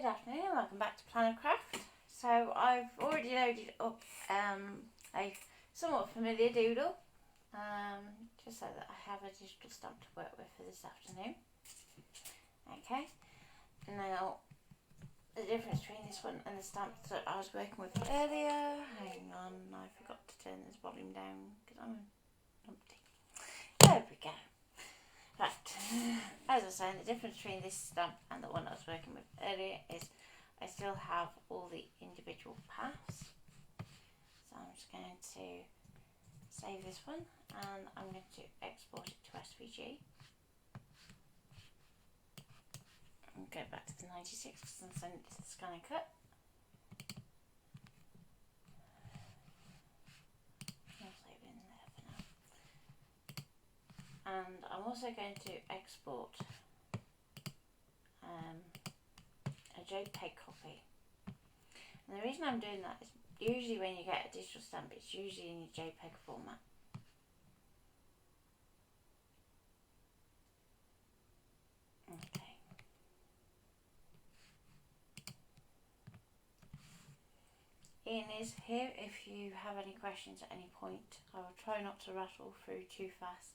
afternoon and welcome back to Planner Craft. So I've already loaded up a somewhat familiar doodle, just so that I have a digital stamp to work with for this afternoon. Okay, now the difference between this one and the stamps that I was working with earlier, hang on, I forgot to turn this volume down because I'm numpty. There we go. Right, as I was saying, the difference between this stamp and the one I was working with earlier is I still have all the individual paths. So I'm just going to save this one and I'm going to export it to SVG. And go back to the 96 and send it to the ScanNCut. And I'm also going to export a JPEG copy. And the reason I'm doing that is usually when you get a digital stamp, it's usually in your JPEG format. Okay. Ian is here if you have any questions at any point. I will try not to rattle through too fast.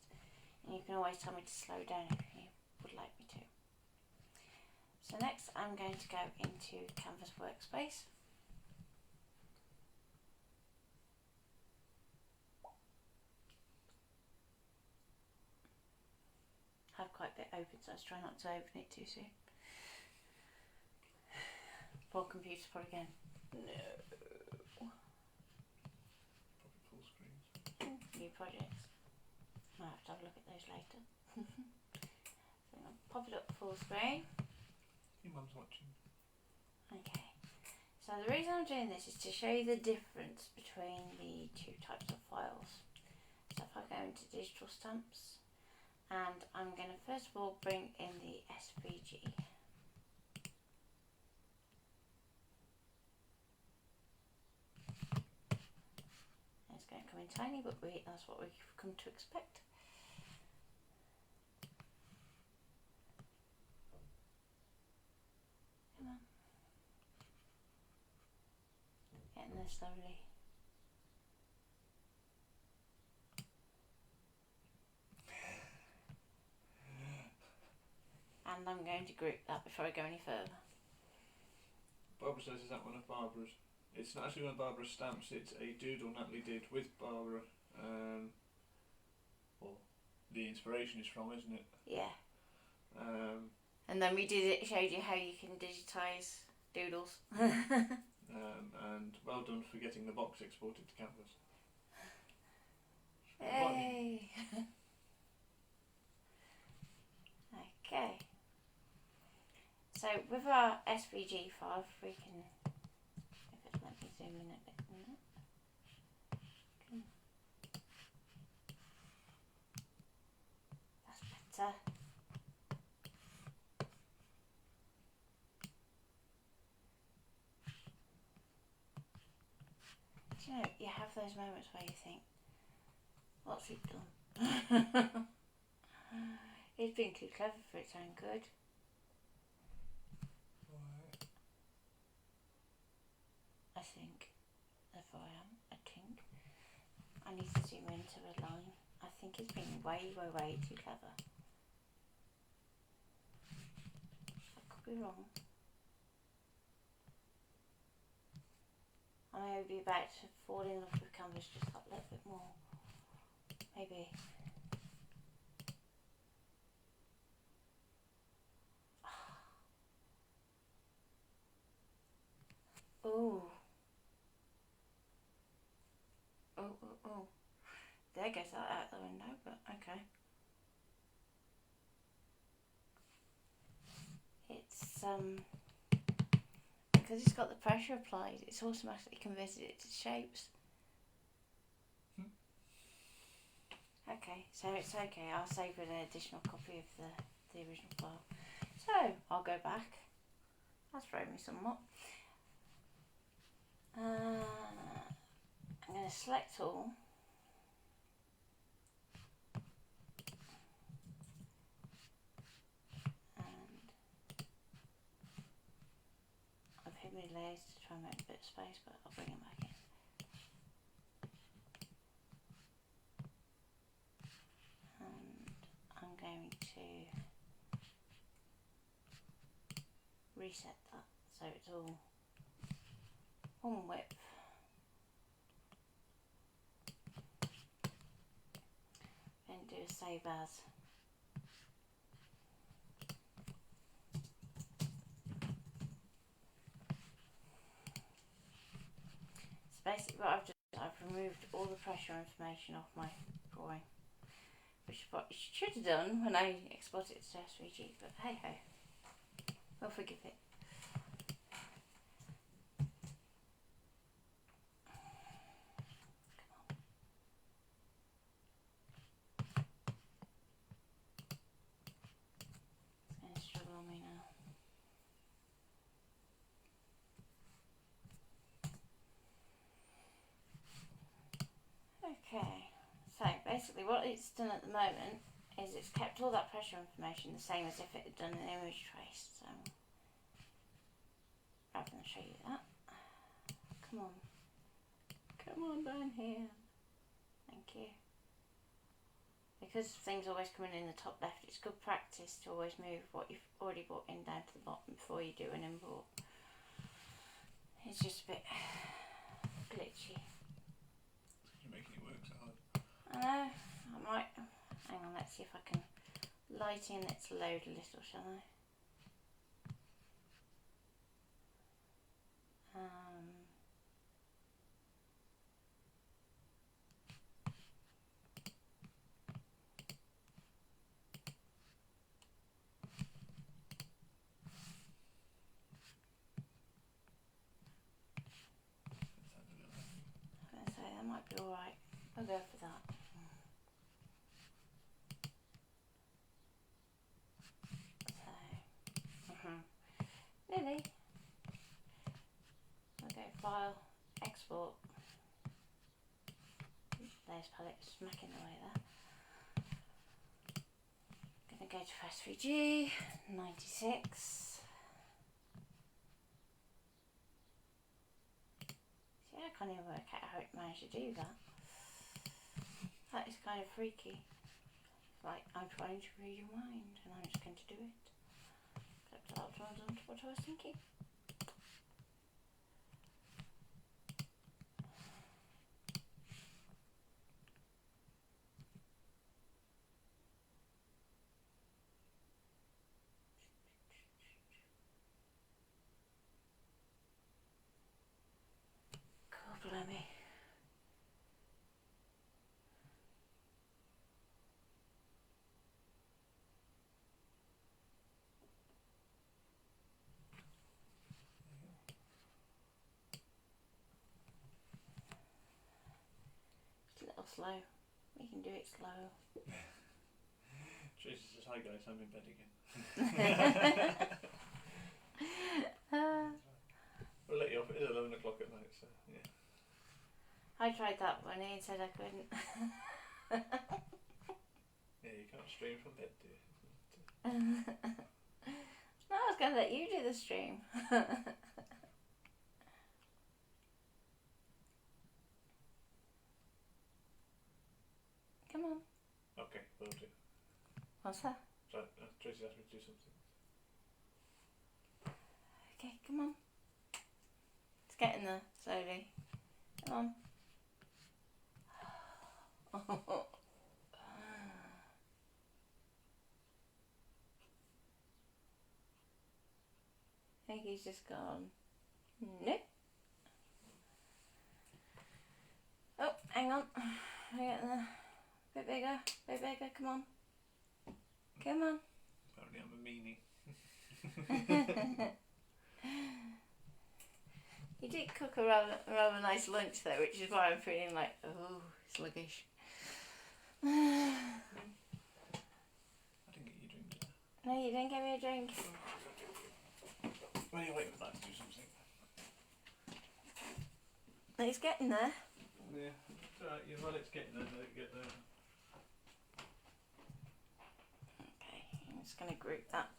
And you can always tell me to slow down if you would like me to. So next I'm going to go into Canvas Workspace. I have quite a bit open, so I was trying not to open it too soon. Poor computer's probably going, no. Probably full screen. New projects. I'll have to have a look at those later. So I'm going to pop it up full screen. Your mum's watching. Okay. So the reason I'm doing this is to show you the difference between the two types of files. So if I go into digital stamps, and I'm going to first of all bring in the SVG. It's going to come in tiny, but that's what we've come to expect. Come on. Getting there slowly. And I'm going to group that before I go any further. Barbara says, is that one of Barbara's? It's not actually one of Barbara's stamps, it's a doodle Natalie did with Barbara. Well, the inspiration is from, isn't it? Yeah. And then we showed you how you can digitise doodles. And well done for getting the box exported to Canvas. Hey! Okay. So with our SVG file, if we can, if it let me zoom in a bit more. That's better. Do you know, you have those moments where you think, what's it done? It's been too clever for its own good. Right. I think. Therefore I think. I need to zoom into a line. I think it's been way too clever. I could be wrong. I may be about to fall in love with Canvas just a little bit more. Maybe. Oh. Oh. There goes that out the window, but okay. It's because it's got the pressure applied, it's automatically converted it to shapes. Okay, so it's okay, I'll save an additional copy of the original file. So, I'll go back. That's thrown me somewhat. I'm going to select all. And rid my layers to try and make a bit of space, but I'll bring them back in. And I'm going to reset that so it's all one width. Then do a save as. So basically what I've removed all the pressure information off my drawing, which is what I should have done when I exported it to SVG, but hey ho, we'll forgive it. It's going to struggle on me now. Okay, so basically what it's done at the moment is it's kept all that pressure information the same as if it had done an image trace. So rather than show you that, come on down here, thank you. Because things always coming in the top left, it's good practice to always move what you've already brought in down to the bottom before you do an import. It's just a bit glitchy. You're making it work so hard. I know, I might, hang on, let's see if I can lighten its load a little, shall I? I was going to say, that might be alright. I'll go for that. Nearly. I'll go File, Export. There's palette smacking away there. Gonna go to SVG 96. See, I can't even work out how it managed to do that. That is kind of freaky. Like, I'm trying to read your mind and I'm just going to do it. Except I'll turn on to what I was thinking. God blimey. It's a little slow. We can do it slow. Tracy says, hi guys, I'm in bed again. We'll let you off, it is 11 o'clock at night, so yeah. I tried that one and said I couldn't. Yeah, you can't stream from bed, do you? No, I was going to let you do the stream. Come on. Okay, will do. What's that? So, Tracy asked me to do something. Okay, come on. It's getting there, slowly. Come on. I think he's just gone. Nope. Oh, hang on. We're getting there. Bit bigger, come on. Come on. Apparently I'm a meanie. You did cook a rather nice lunch though, which is why I'm feeling like, oh, sluggish. I didn't get you a drink today. No, you didn't give me a drink. Well, you're waiting for that to do something. It's getting there. Yeah, it's alright, while it's getting there, let it get there. Okay, I'm just going to group that.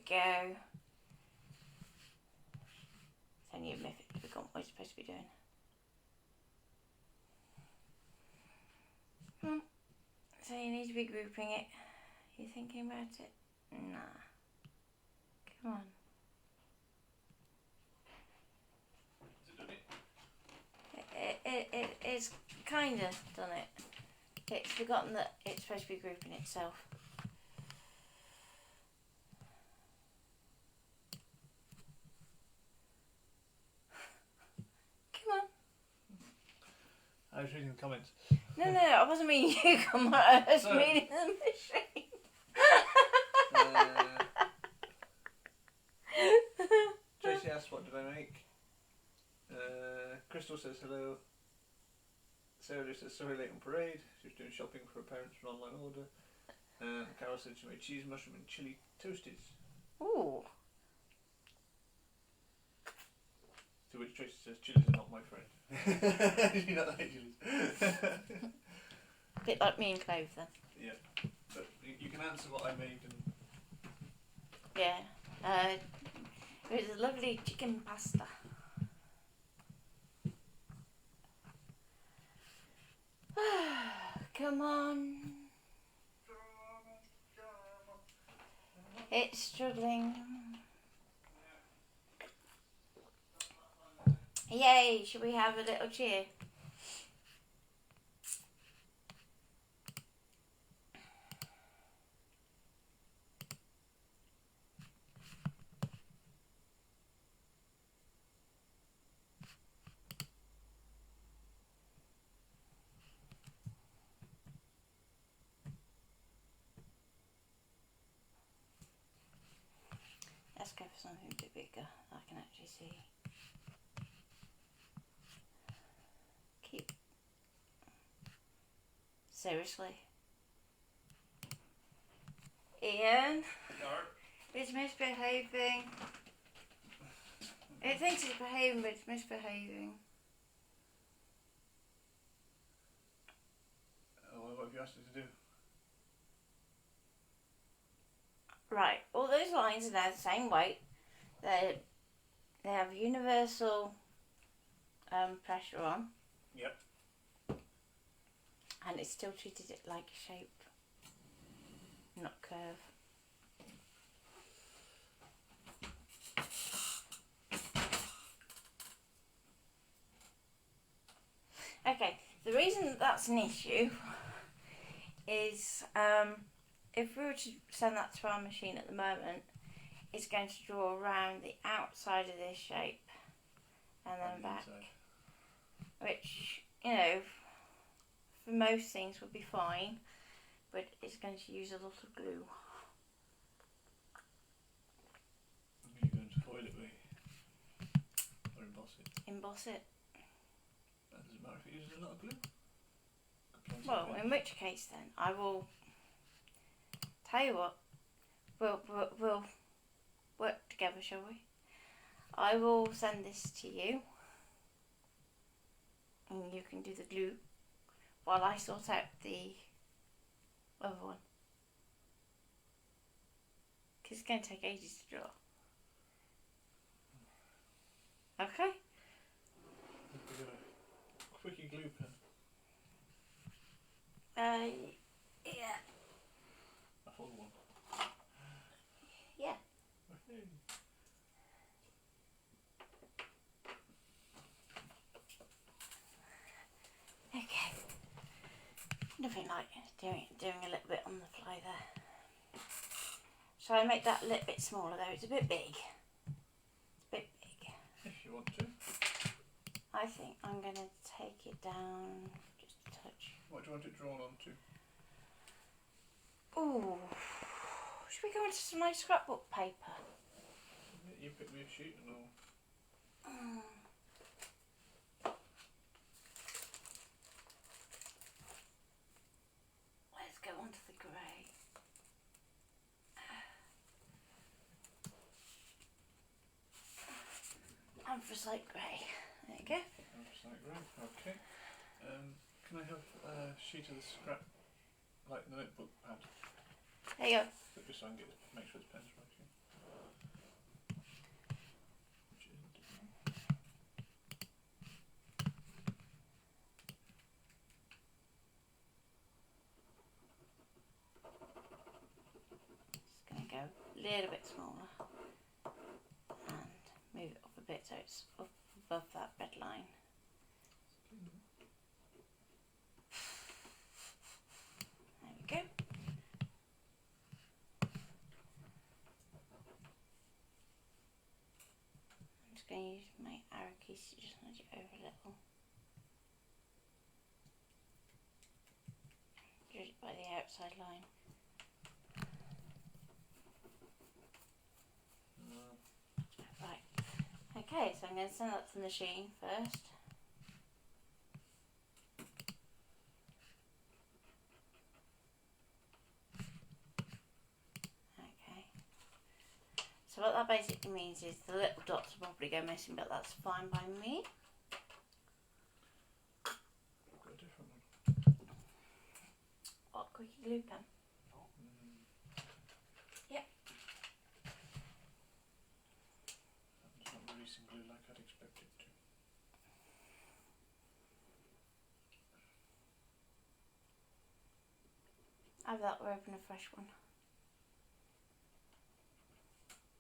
go. Then you move it to become what you're supposed to be doing. So you need to be grouping it. You thinking about it? Nah. Come on. It's kind of done it. It's forgotten that it's supposed to be grouping itself. Come on. I was reading the comments. No, I wasn't meaning you. Come on, I was meaning the machine. Tracy asks, what did I make? Crystal says hello. Sarah just says, sorry late on parade. She was doing shopping for her parents for an online order. Carol said she made cheese, mushroom and chilli toasties. Ooh. To which Tracy says, chilies are not my friend. You not like chilies? A bit like me and Clove then. Yeah. But you can answer what I made and... Yeah. It was a lovely chicken pasta. Come on. It's struggling. Yay, should we have a little cheer? Let's go for something a bit bigger I can actually see. Keep. Seriously? Ian? It's misbehaving. It thinks it's behaving, but it's misbehaving. What have you asked it to do? Right, all those lines are now the same weight. They have universal pressure on. Yep. And it's still treated it like shape, not curve. Okay, the reason that's an issue is if we were to send that to our machine at the moment, it's going to draw around the outside of this shape and then back, which, you know, for most things would be fine, but it's going to use a lot of glue. Are you going to foil it with? Or emboss it? Emboss it. That doesn't matter if it uses a lot of glue. Well, in which case then, I will tell you what, we'll work together, shall we? I will send this to you, and you can do the glue while I sort out the other one. Because it's going to take ages to draw. Okay? We've got a quickie glue pen. Yeah. A full one. Yeah. Okay. Okay. Nothing like doing a little bit on the fly there. Shall I make that a little bit smaller though? It's a bit big. It's a bit big. If you want to. I think I'm going to take it down just a touch. What do you want it drawn onto? Ooh. Should we go into some nice scrapbook paper? Yeah, you pick me a sheet and all. Let's go onto the grey. Anthracite grey. There you go. Anthracite grey. Okay. Can I have a sheet of the scrap, like the notebook pad? There you go. Just so I can make sure it's pen's right here. little bit smaller and move it up a bit so it's up above that red line. There we go. I'm just going to use my arrow keys to just nudge it over a little. Judge it by the outside line. Right. Okay, so I'm going to send that to the machine first. Okay. So what that basically means is the little dots will probably go missing, but that's fine by me. Got a different one. What, quickie glue pen? Yep. It's not releasing glue like I'd expect it to. Either that or open a fresh one.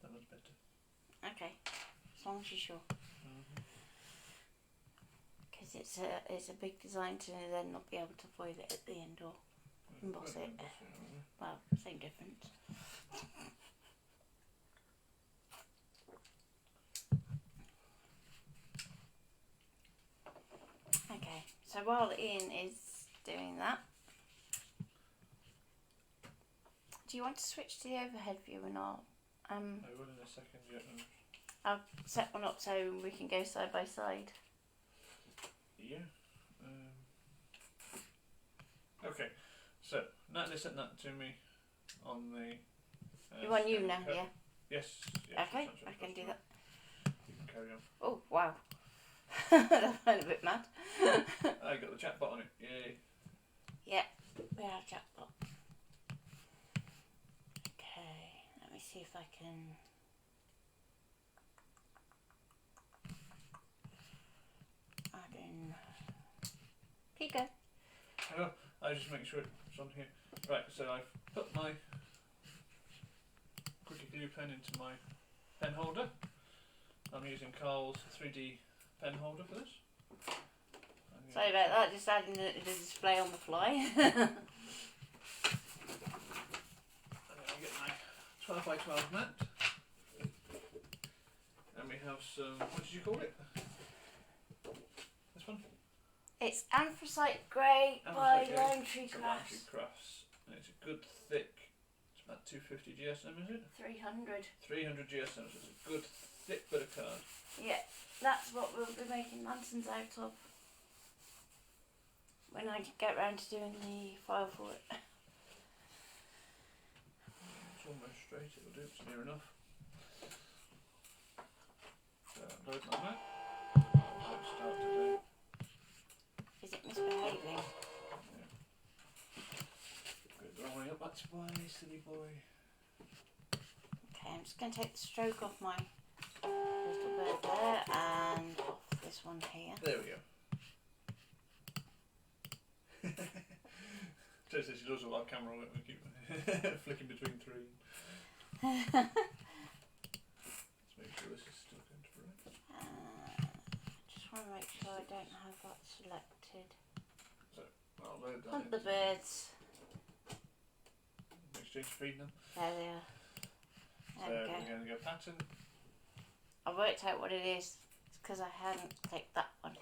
That was better. Okay, as long as you're sure. Because it's a big design to then not be able to foil it at the end or emboss it. Well, same difference. Okay, so while Ian is doing that, do you want to switch to the overhead view or not? I will in a second, yeah. I'll set one up so we can go side by side. Yeah. Okay, so Natalie sent that to me on the. You want you now, ScanNCut. yeah? Yes. Okay, I can do that. You can carry on. Oh, wow. That went a bit mad. I got the chatbot on it. Yay. Yeah, we have chatbot. Okay, let me see if I can. Add in. Keep going. Oh, I just make sure it's on here. Right, so I've put my quickie glue pen into my pen holder. I'm using Carl's 3D pen holder for this. Sorry about that, just adding the display on the fly. I'm going to get my 12 by 12 mat. And we have some, what did you call it? This one? It's anthracite grey by Lime Tree Crafts. And it's a good thick, it's about 250 GSM, is it? 300. 300 GSM, so it's a good thick bit of card. Yeah, that's what we'll be making lanterns out of when I get round to doing the file for it. It's almost straight, it'll do, it's near enough. So load my mat. Let's start today. Is it misbehaving? Yeah. Go the wrong way up, that's why, silly boy. Okay, I'm just going to take the stroke off my little bird there and off this one here. There we go. So she does all our camera work, we keep flicking between three. Let's make sure this is still going to right. Just want to make sure I don't have that selected. So I'll load that. Hunt the birds. Exchange feed them. There they are. So There we go. we're going to go pattern. I worked out what it is. It's because I hadn't clicked that one.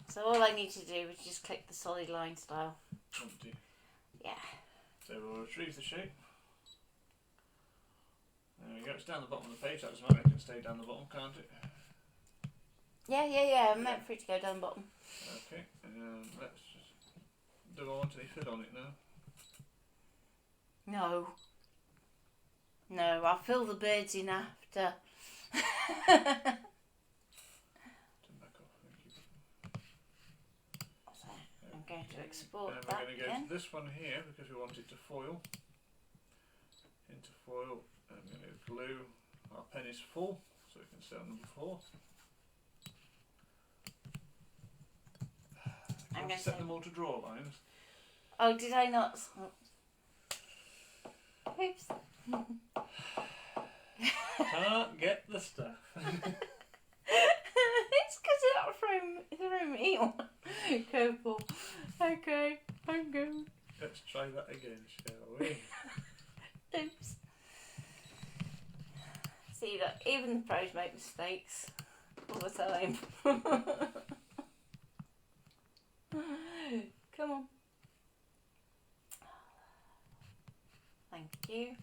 So all I need to do is just click the solid line style. Empty. Yeah. So we'll retrieve the shape. There we go, it's down the bottom of the page, that doesn't matter, it can stay down the bottom, can't it? Yeah. I meant for it to go down the bottom. Okay, let's just... Do I want any fill on it now? No, I'll fill the birds in after. Turn back off, thank you. So I'm going to export And that we're going to go again. to this one here because we want it to foil. Into foil, and I'm going to glue. Our pen is full, so we can say on number 4. I'm going to set them all to draw lines. Oh, did I not? Oops. Can't get the stuff. It's because it threw me on. Go, Paul. Okay, I'm going. Let's try that again, shall we? Oops. See, look, even the pros make mistakes all the time. Come on. Thank you.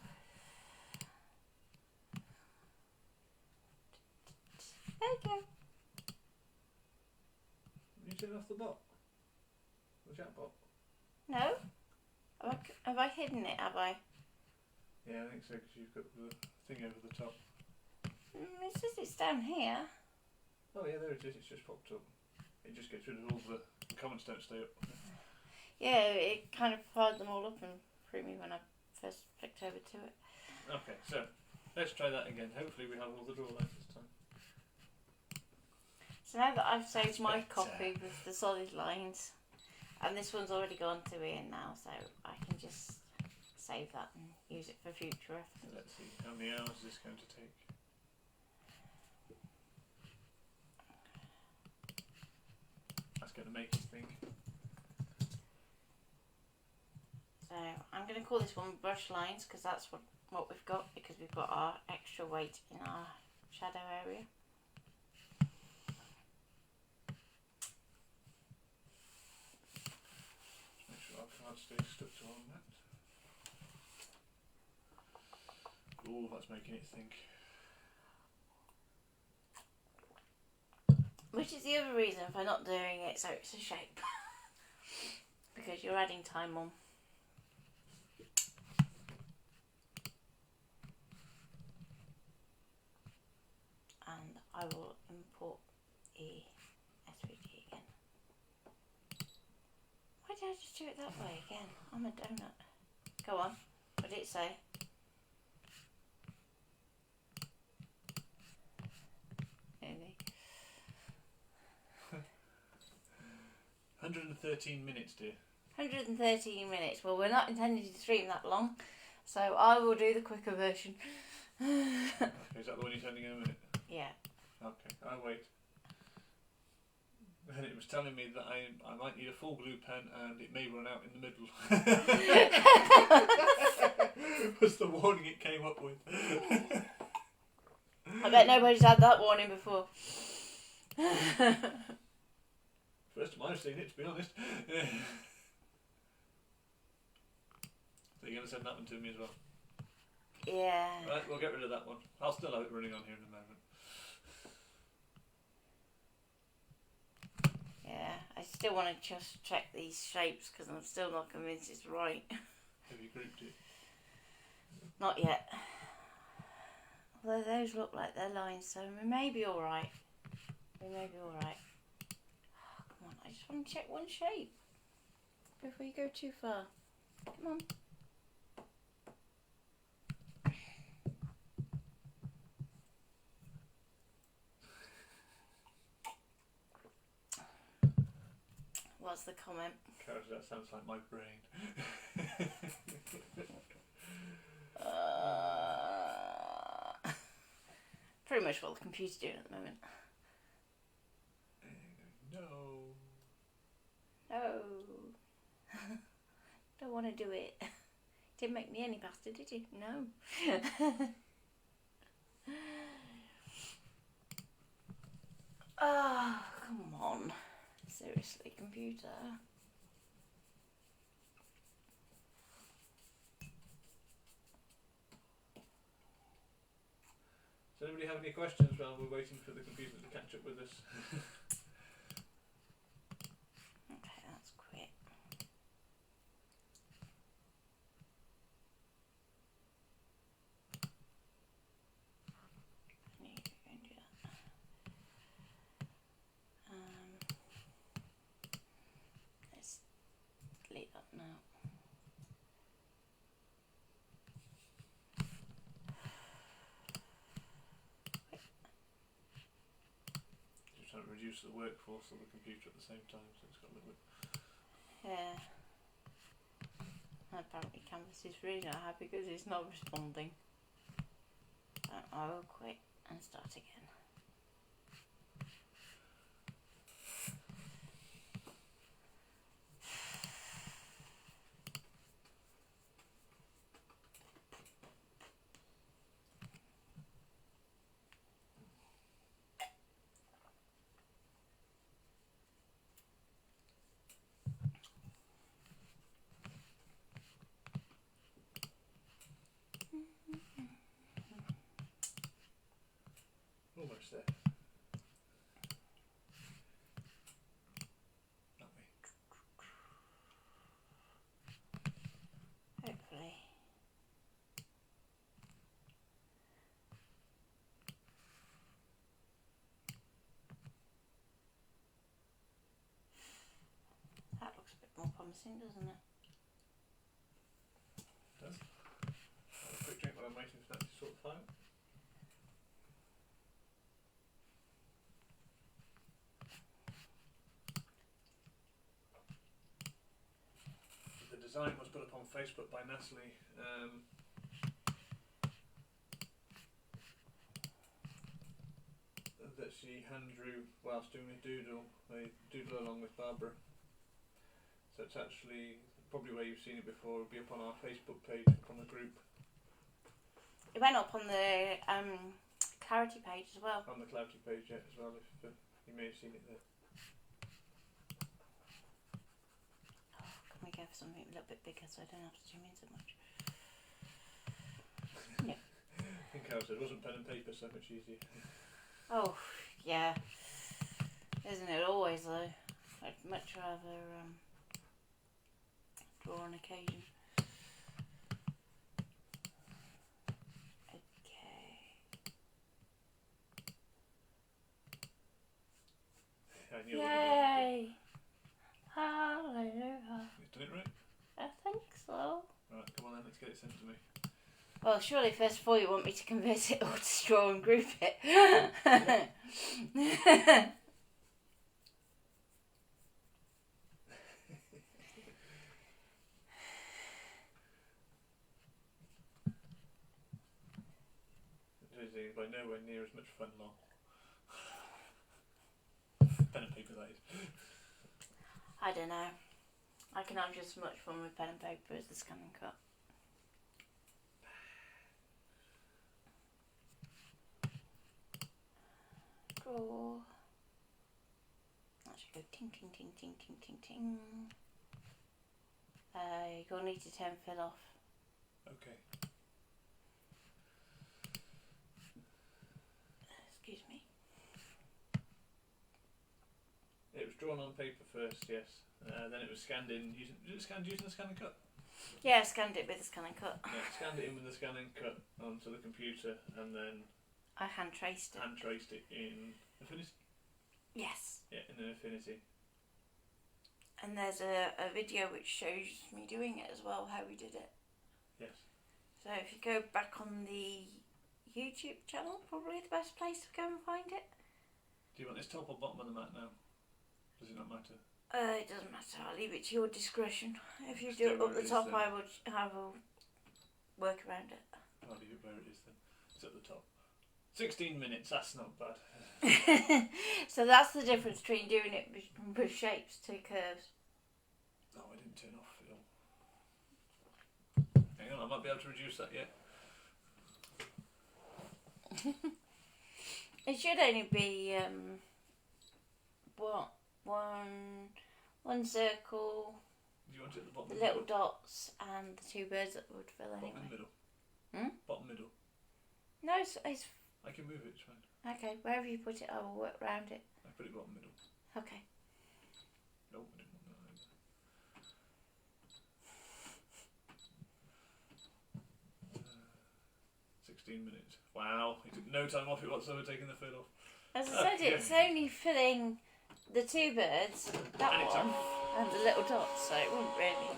There you go. You turn off the bot? The chat bot? No? Have I hidden it, have I? Yeah, I think so, because you've got the thing over the top. It says it's down here. Oh yeah, there it is, it's just popped up. It just gets rid of all the comments don't stay up. Yeah, it kind of fired them all up and threw me when I first flicked over to it. Okay, so let's try that again. Hopefully we have all the draw lines this time. So now that I've saved my Better. copy with the solid lines, and this one's already gone to Ian now, so I can just save that and use it for future reference. Let's see, how many hours is this going to take? That's going to make you think. So I'm going to call this one brush lines because that's what we've got, because we've got our extra weight in our shadow area. Make sure our card stays stuck to on that. Oh, that's making it think. Which is the other reason for not doing it so it's a shape. Because you're adding time on. And I will import the SVG again. Why did I just do it that way again? I'm a donut. Go on. What did it say? Nearly. 113 minutes, dear. 113 minutes. Well, we're not intending to stream that long, so I will do the quicker version. Okay, is that the one you're sending in a minute? Yeah. Okay, I'll wait. And it was telling me that I might need a full glue pen and it may run out in the middle. Was the warning it came up with. I bet nobody's had that warning before. First time I've seen it, to be honest. So you're going to send that one to me as well? Yeah. Right, we'll get rid of that one. I'll still have it running on here in a moment. Yeah, I still want to just check these shapes because I'm still not convinced it's right. Have you grouped it? Not yet. Although those look like they're lines, so we may be alright. We may be alright. Oh, come on, I just want to check one shape before you go too far. Come on. What's the comment? Courage, that sounds like my brain. Pretty much what the computer's doing at the moment. No. No. Don't want to do it. Didn't make me any faster, did you? No. Oh, come on. Seriously, computer. Does anybody have any questions while we're waiting for the computer to catch up with us? Okay, that's quick. I need to go and do that. Let's delete that now. Just trying to reduce the workforce of the computer at the same time, so it's got a little bit. Yeah. And apparently Canvas is really not happy because it's not responding. I will quit and start again. Almost there. That way. Hopefully. That looks a bit more promising, doesn't it? Done. Have a quick drink while I'm waiting for that to sort the file. The design was put up on Facebook by Natalie. That she hand drew whilst doing a doodle along with Barbara. So it's actually probably where you've seen it before. It'll be up on our Facebook page, up on the group. It went up on the Clarity page as well. On the Clarity page, yeah, as well. If you may have seen it there. Can we go for something a little bit bigger so I don't have to zoom in so much? Yeah. I think I said it wasn't pen and paper so much easier. Oh, yeah. Isn't it always though? I'd much rather draw on occasion. Okay. I knew Yay! Hallelujah. You've done it right? I think so. Right, come on then, let's get it sent to me. Well, surely first of all you want me to convert it all to straw and group it. By nowhere near as much fun, lol. Pen and paper, that is. I don't know. I can have just as much fun with pen and paper as the ScanNCut. Draw. That should go ting ting ting ting ting ting ting. You're going to need to turn fill off. Okay. Excuse me. It was drawn on paper first, yes. Then it was scanned in using. Was it scanned using the ScanNCut? Yeah, I scanned it with the ScanNCut. Yeah, scanned it in with the ScanNCut onto the computer, and then I hand traced it. hand traced it in Affinity. Yes. Yeah, in an Affinity. And there's a video which shows me doing it as well, how we did it. Yes. So if you go back on the YouTube channel, probably the best place to go and find it. Do you want this top or bottom of the mat now? Does it not matter? It doesn't matter. I'll leave it to your discretion. If you Just do do it where up it the is top, then. I will work around it. I'll leave it where it is then. It's at the top. 16 minutes, that's not bad. So that's the difference between doing it with shapes to curves. Oh, I didn't turn off Phil. Hang on, I might be able to reduce that yet. It should only be one circle, Do you want it at the bottom? the and little middle? dots, and the two birds that would fill Bottom anyway. and middle. Bottom middle. No, it's I can move it, it's fine. okay. Wherever you put it, I will work around it. I put it bottom middle. Okay. No, I didn't want that either. 16 minutes. Wow, it took no time off it whatsoever taking the fill off. As I said, it's only filling the two birds, that And it's one, and the little dots, so it wouldn't really.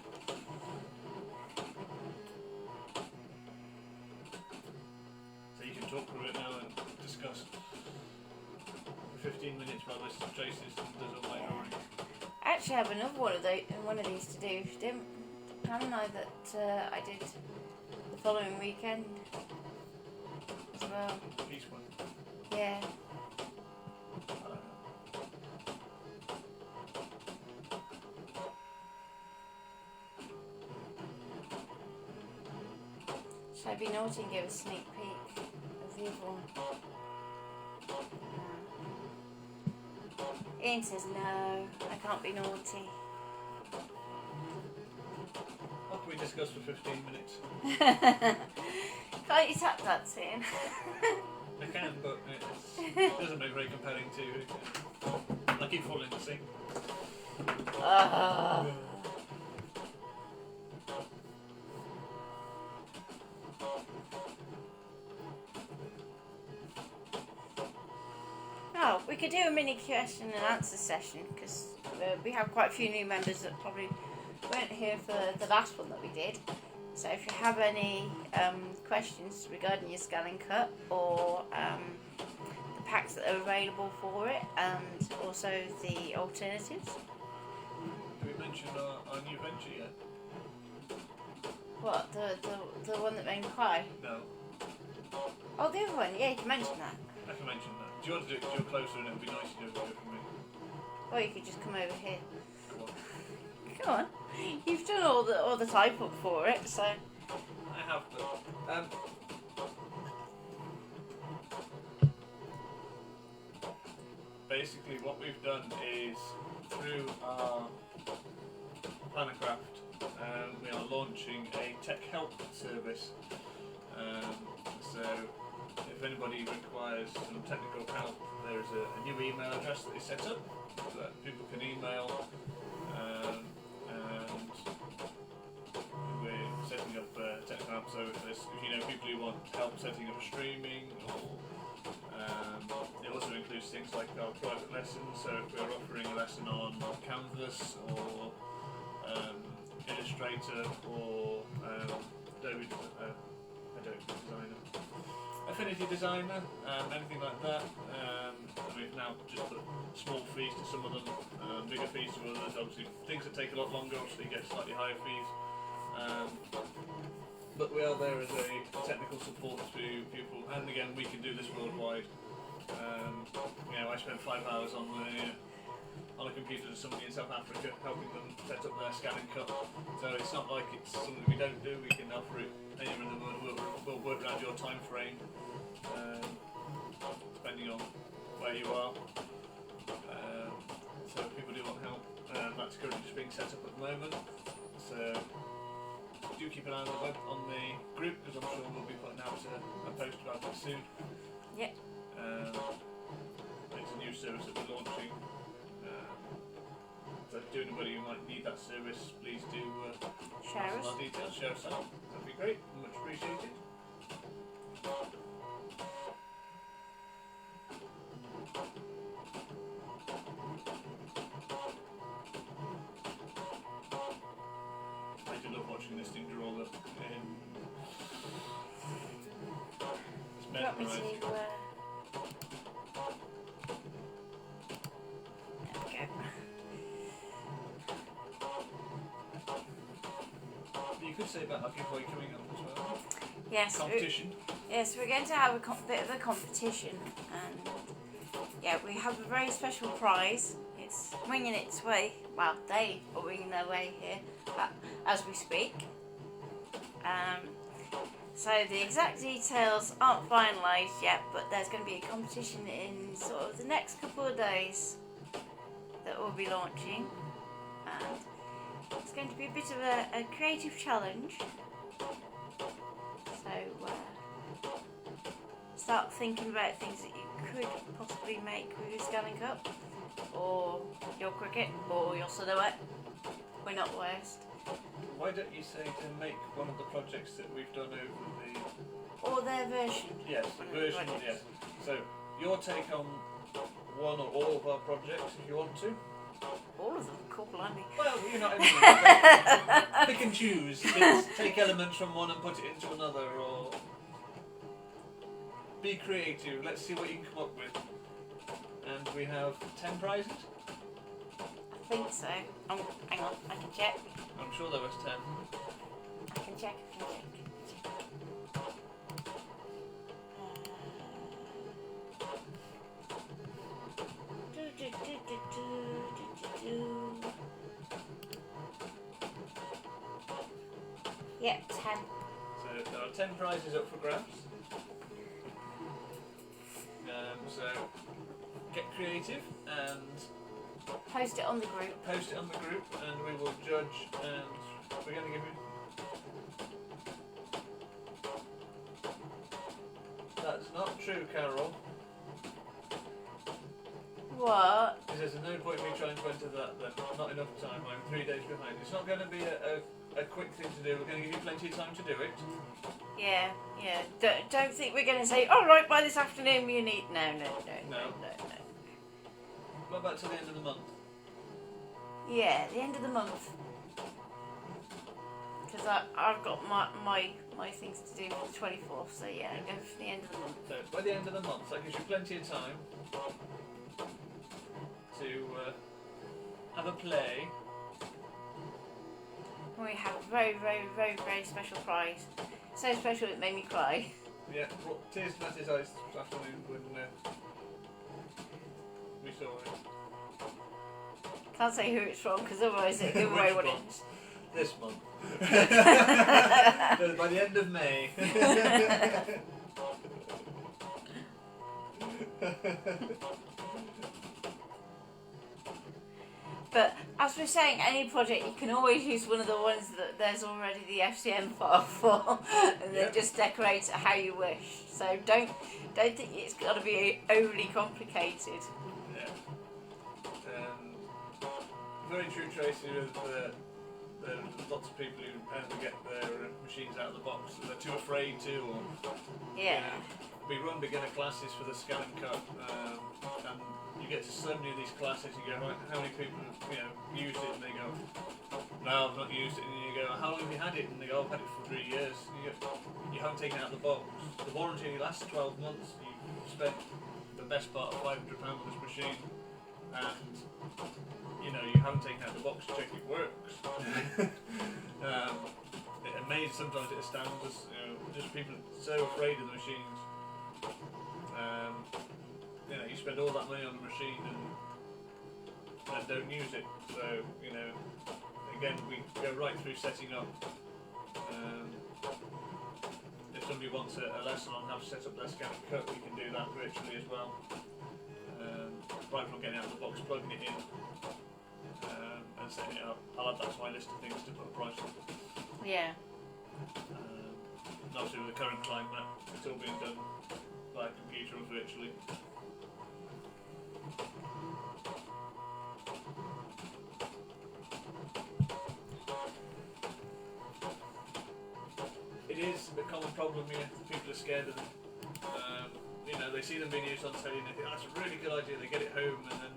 So you can talk through it now and discuss for 15 minutes while this traces and does all my drawing. I actually have another one of these to do, haven't I? That I did the following weekend. So well. Piece one. Yeah. I don't know. Should I be naughty and give a sneak peek of the other one? No. Ian says no, I can't be naughty. What can we discuss for 15 minutes? Can't you tap that, Ian? I can, but it doesn't make very compelling TV. I keep falling in the sink. Oh, we could do a mini question and answer session because we have quite a few new members that probably weren't here for the last one that we did. So if you have any questions regarding your ScanNCut or the packs that are available for it and also the alternatives. Did we mention our new venture yet? What, the one that made me cry? No. Oh, the other one, yeah, you can mention that. I can mention that. Do you want to do it because you're closer and it would be nice to do it from me? Or you could just come over here. Go on. Come on. You've done all the type up for it, so. I have, but basically what we've done is through our Plannercraft, we are launching a tech help service. So if anybody requires some technical help, there is a new email address that is set up that people can email, and we're setting up technical help. So if you know people who want help setting up streaming, or it also includes things like our private lessons. So if we're offering a lesson on Canvas or Illustrator or Adobe Designer, Affinity Designer, anything like that. We've now just put small fees to some of them, bigger fees to others. Obviously, things that take a lot longer, obviously, get slightly higher fees. But we are there as a technical support to people, and again, we can do this worldwide. I spent 5 hours on a computer to somebody in South Africa, helping them set up their ScanNCut. So it's not like it's something we don't do. We can offer it anywhere in the world. We'll work around your time frame, depending on where you are. So if people do want help, that's currently just being set up at the moment. So do keep an eye on the group, because I'm sure we'll be putting out a post about it soon. Yep. It's a new service that we're launching. So if you do anybody who might need that service, please do share us. Our details, share us out. That'd be great. Much appreciated. I do love watching this thing draw up. It's mesmerising. There we go. You could say about our giveaway coming up as well. Yes. Competition. Yes, we're going to have a bit of a competition, and yeah, we have a very special prize. It's winging its way. Well, they are winging their way here as we speak. So the exact details aren't finalised yet, but there's going to be a competition in sort of the next couple of days that we'll be launching, and it's going to be a bit of a creative challenge. So start thinking about things that you could possibly make with your ScanNCut, or your Cricut, or your silhouette. We're not the worst. Why don't you say to make one of the projects that we've done over the... Or their version. Yes, the version, yes. So, your take on one or all of our projects, if you want to. All of them, cool, blimey. Well, you're not in pick and choose. Take elements from one and put it into another, or... Be creative, let's see what you can come up with. And we have 10 prizes? I think so. Hang on, I can check. I'm sure there was 10. I can check. Yep, 10. So there are 10 prizes up for grabs. So get creative and Post it on the group. post it on the group, and we will judge. And we're going to give you. That's not true, Carol. What? Because there's no point in me trying to enter that then. Not enough time. I'm 3 days behind. It's not going to be a quick thing to do. We're going to give you plenty of time to do it. Yeah. Don't think we're going to say, all right, by this afternoon you need. No. What about till the end of the month? Yeah, the end of the month. Because I've got my things to do for the 24th, so yeah, go for the end of the month. So by the end of the month, that gives you plenty of time to have a play. We have a very, very, very, very special prize. So special it made me cry. Yeah, brought tears to Matty's eyes this afternoon when we saw it. Can't say who it's from because otherwise it'll give away what it is. This month. By the end of May. But as we're saying, any project you can always use one of the ones that there's already the FCM file for, and then just decorate it how you wish. So don't think it's got to be overly complicated. Yeah. Very true, Tracy. There are lots of people who get their machines out of the box that they're too afraid to, or we run beginner classes for the ScanNCut, and you get to so many of these classes. You go, right, how many people used it? And they go, no, I've not used it. And you go, how long have you had it? And they go, I've had it for 3 years. And you go, you haven't taken it out of the box. The warranty lasts 12 months. You spent the best part of £500 on this machine, and you haven't taken out the box to check it works. It amazes sometimes. It astounds us. Just people are so afraid of the machines. You spend all that money on the machine and don't use it. So again, we go right through setting up. If somebody wants a lesson on how to set up their ScanNCut, we can do that virtually as well. Right from getting out of the box, plugging it in, and setting it up. I'll add that to my list of things to put a price on. Yeah. And obviously with the current climate, it's all being done by a computer or virtually. It is a common problem here. People are scared of them. They see them being used on telly and they think, that's a really good idea. They get it home, and then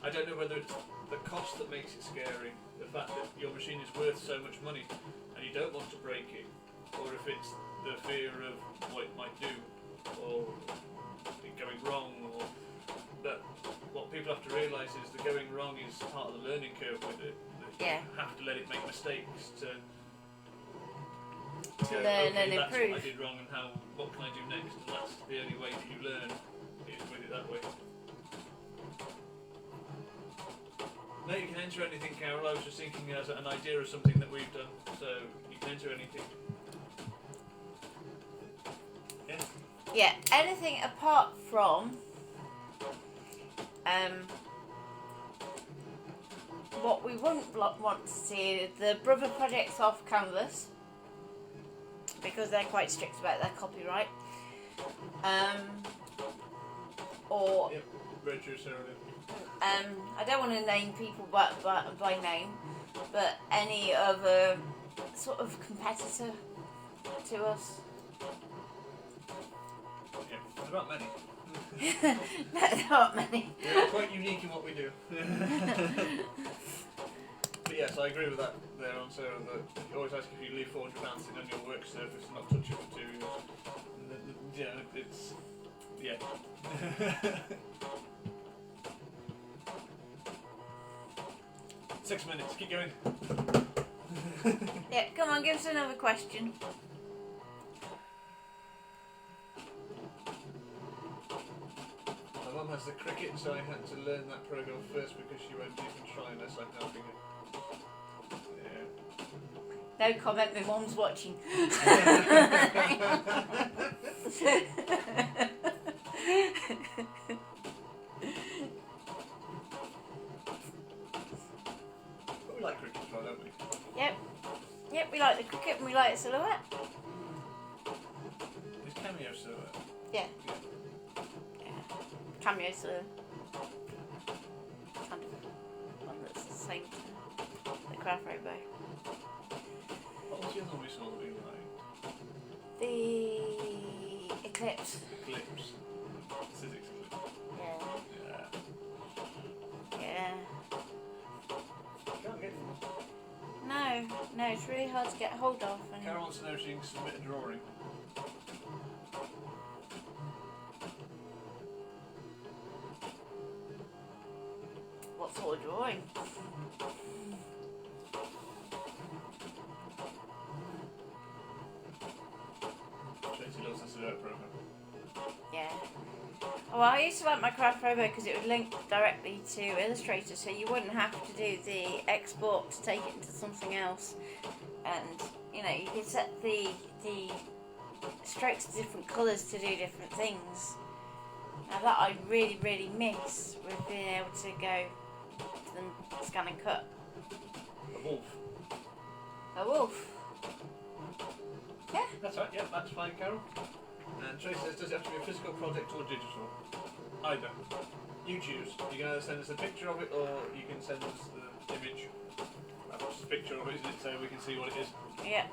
I don't know whether it's the cost that makes it scary, the fact that your machine is worth so much money and you don't want to break it, or if it's the fear of what it might do, or it going wrong, but what people have to realise is the going wrong is part of the learning curve with it. You have to let it make mistakes to learn and that's improve. What I did wrong, and what can I do next? And that's the only way that you learn, is with it that way. No, you can enter anything, Carol. I was just thinking as an idea of something that we've done, so you can enter anything. Yeah, anything apart from what we wouldn't want to see, the brother projects off canvas, because they're quite strict about their copyright. Or yep, very true, Sarah. I don't want to name people by name, but any other sort of competitor to us. Yeah, there aren't many. No, there aren't many. We're quite unique in what we do. But yes, I agree with that there on Sarah, that you always ask if you leave 400 pounds in on your work surface and not touch it for 2 years. It's... yeah. Six minutes, keep going. Yeah, come on, give us another question. My mum has the cricket, so I had to learn that program first because she won't even try unless I'm helping her. Yeah. No comment, my mum's watching. But we like cricket as well, don't we? Yep, we like the cricket and we like the silhouette. Is cameo silhouette? Yeah. Cameo silhouette. Kind of one that's the same to the craft rainbow. What was the other one we saw that we liked? The Eclipse. Eclipse. Physics Eclipse. Yeah. Yeah. Can't get them. No, it's really hard to get hold of. And Carol wants to know if she can submit a drawing. what sort of drawing? Tracy loves the silhouette program. Yeah. Well, I used to like my craft robo because it would link directly to Illustrator, so you wouldn't have to do the export to take it into something else. And you know, you could set the strokes to different colours to do different things. Now that I really, really miss with being able to go to the ScanNCut. A wolf. A wolf. Yeah. That's right, yeah, that's fine, Carol. And Tracy says, does it have to be a physical project or digital? Either. You choose. You can either send us a picture of it or you can send us the image. That's just a picture of it, isn't it? So we can see what it is. Yeah.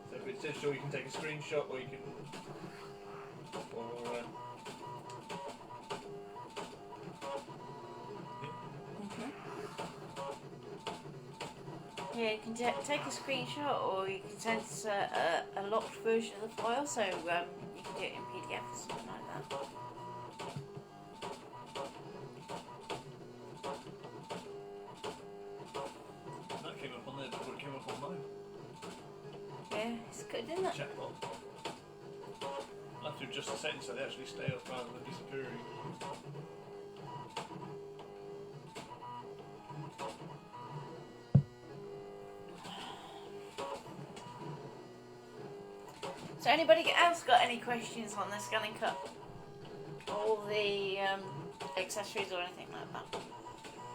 So if it's digital, you can take a screenshot or you can... Yeah, you can take a screenshot or you can send us a locked version of the file, so you can do it in PDF or something like that. That came up on there before it came up on mine. Yeah, it's good, isn't it? Chatbot. I'll have to adjust the settings so they actually stay up rather than disappearing. So anybody else got any questions on the ScanNCut? All the accessories or anything like that?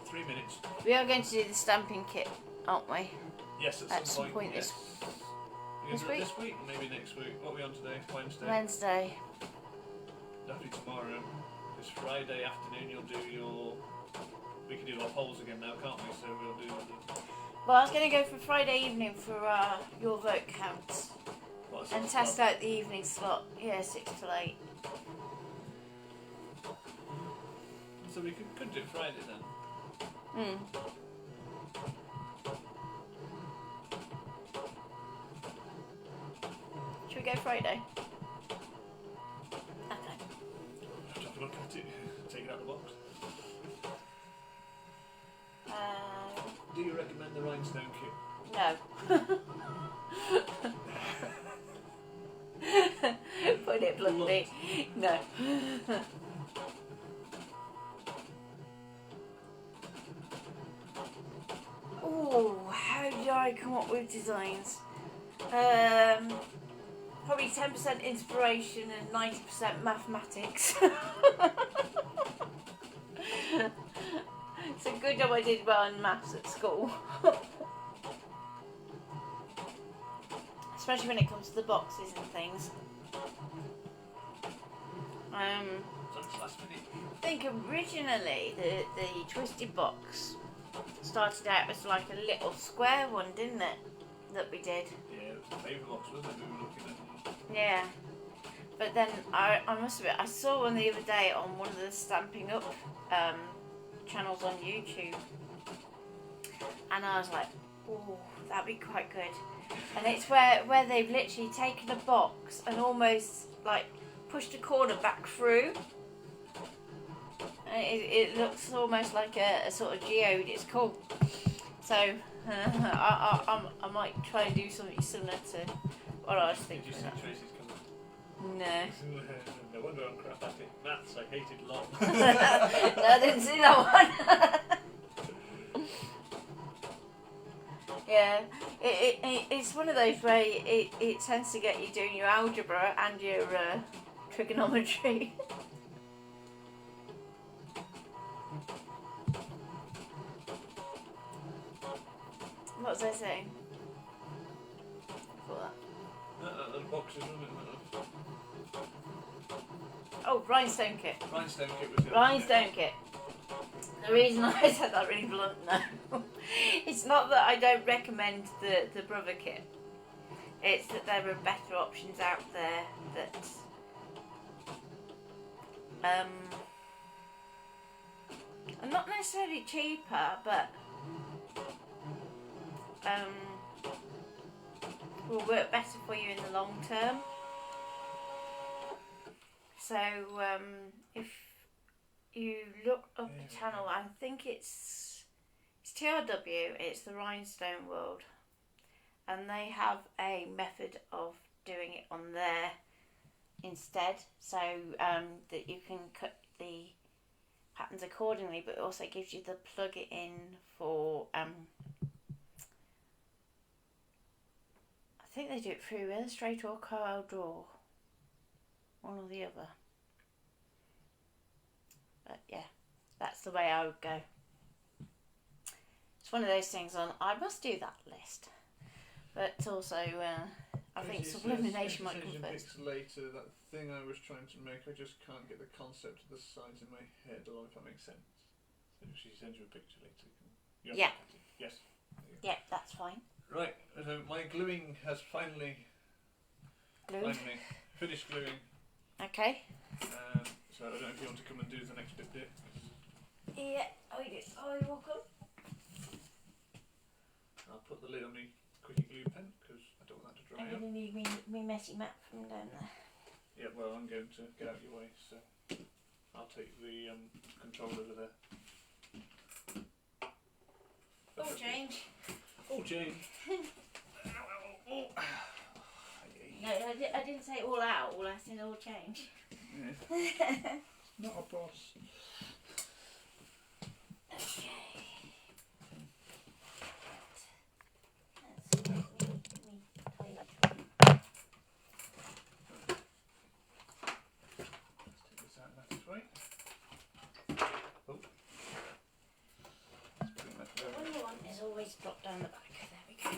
3 minutes. We are going to do the stamping kit, aren't we? Yes, at some point this This week? This week, maybe next week. What are we on today? Wednesday. Wednesday. Definitely tomorrow. This Friday afternoon, you'll do your. We can do our polls again now, can't we? So we'll do. Well, I was going to go for Friday evening for your vote count and test out the evening slot. Yeah, 6 till 8. So we could do Friday then. Should we go Friday? Okay. Have to have a look at it. Take it out of the box. Do you recommend the rhinestone kit? No. Put it bluntly. No. Oh, how did I come up with designs? Probably 10% inspiration and 90% mathematics. It's a good job I did well in maths at school. Especially when it comes to the boxes and things. I think originally the twisted box started out as like a little square one, didn't it? That we did. Yeah, it was the favourite box, wasn't it? We were looking at. Yeah. But then I must admit, I saw one the other day on one of the Stamping Up channels on YouTube. And I was like, oh, that'd be quite good. And it's where they've literally taken a box and almost like pushed a corner back through. And it looks almost like a sort of geode. It's cool. So I might try and do something similar to what I was thinking. Did you see Tracy's comment? No. No wonder I'm crap at it. Maths, I hated long. No, I didn't see that one. it's one of those where it tends to get you doing your algebra and your trigonometry. What was I saying? The boxes, wasn't it? Oh, rhinestone kit. Rhinestone kit was it? Rhinestone kit. The reason I said that really blunt now, it's not that I don't recommend the brother kit. It's that there are better options out there that are not necessarily cheaper, but will work better for you in the long term. So if you look up the channel, I think it's TRW, it's the Rhinestone World, and they have a method of doing it on there instead, so that you can cut the patterns accordingly, but it also gives you the plug it in for I think they do it through Illustrator or Corel Draw, one or the other. But yeah, that's the way I would go. It's one of those things on I must do that list, but also I think sublimation might come first. Later, that thing I was trying to make, I just can't get the concept of the sides in my head, or if that makes sense. So if she sends you a picture later, yeah. Yes. Yeah, that's fine. Right, so my gluing has finally finished gluing. Okay. So I don't know if you want to come and do the next bit, dear. Yeah, I do. Oh, you're welcome. I'll put the lid on the quickie glue pen because I don't want that to dry out. I'm going to need me messy mat from down there. Yeah, well, I'm going to get out of your way, so I'll take the control over there. Oh, change. Oh, Jane. Oh. No, I didn't say all out, all I said all change. Yeah. Not a boss. Okay. Always drop down the back. There we go.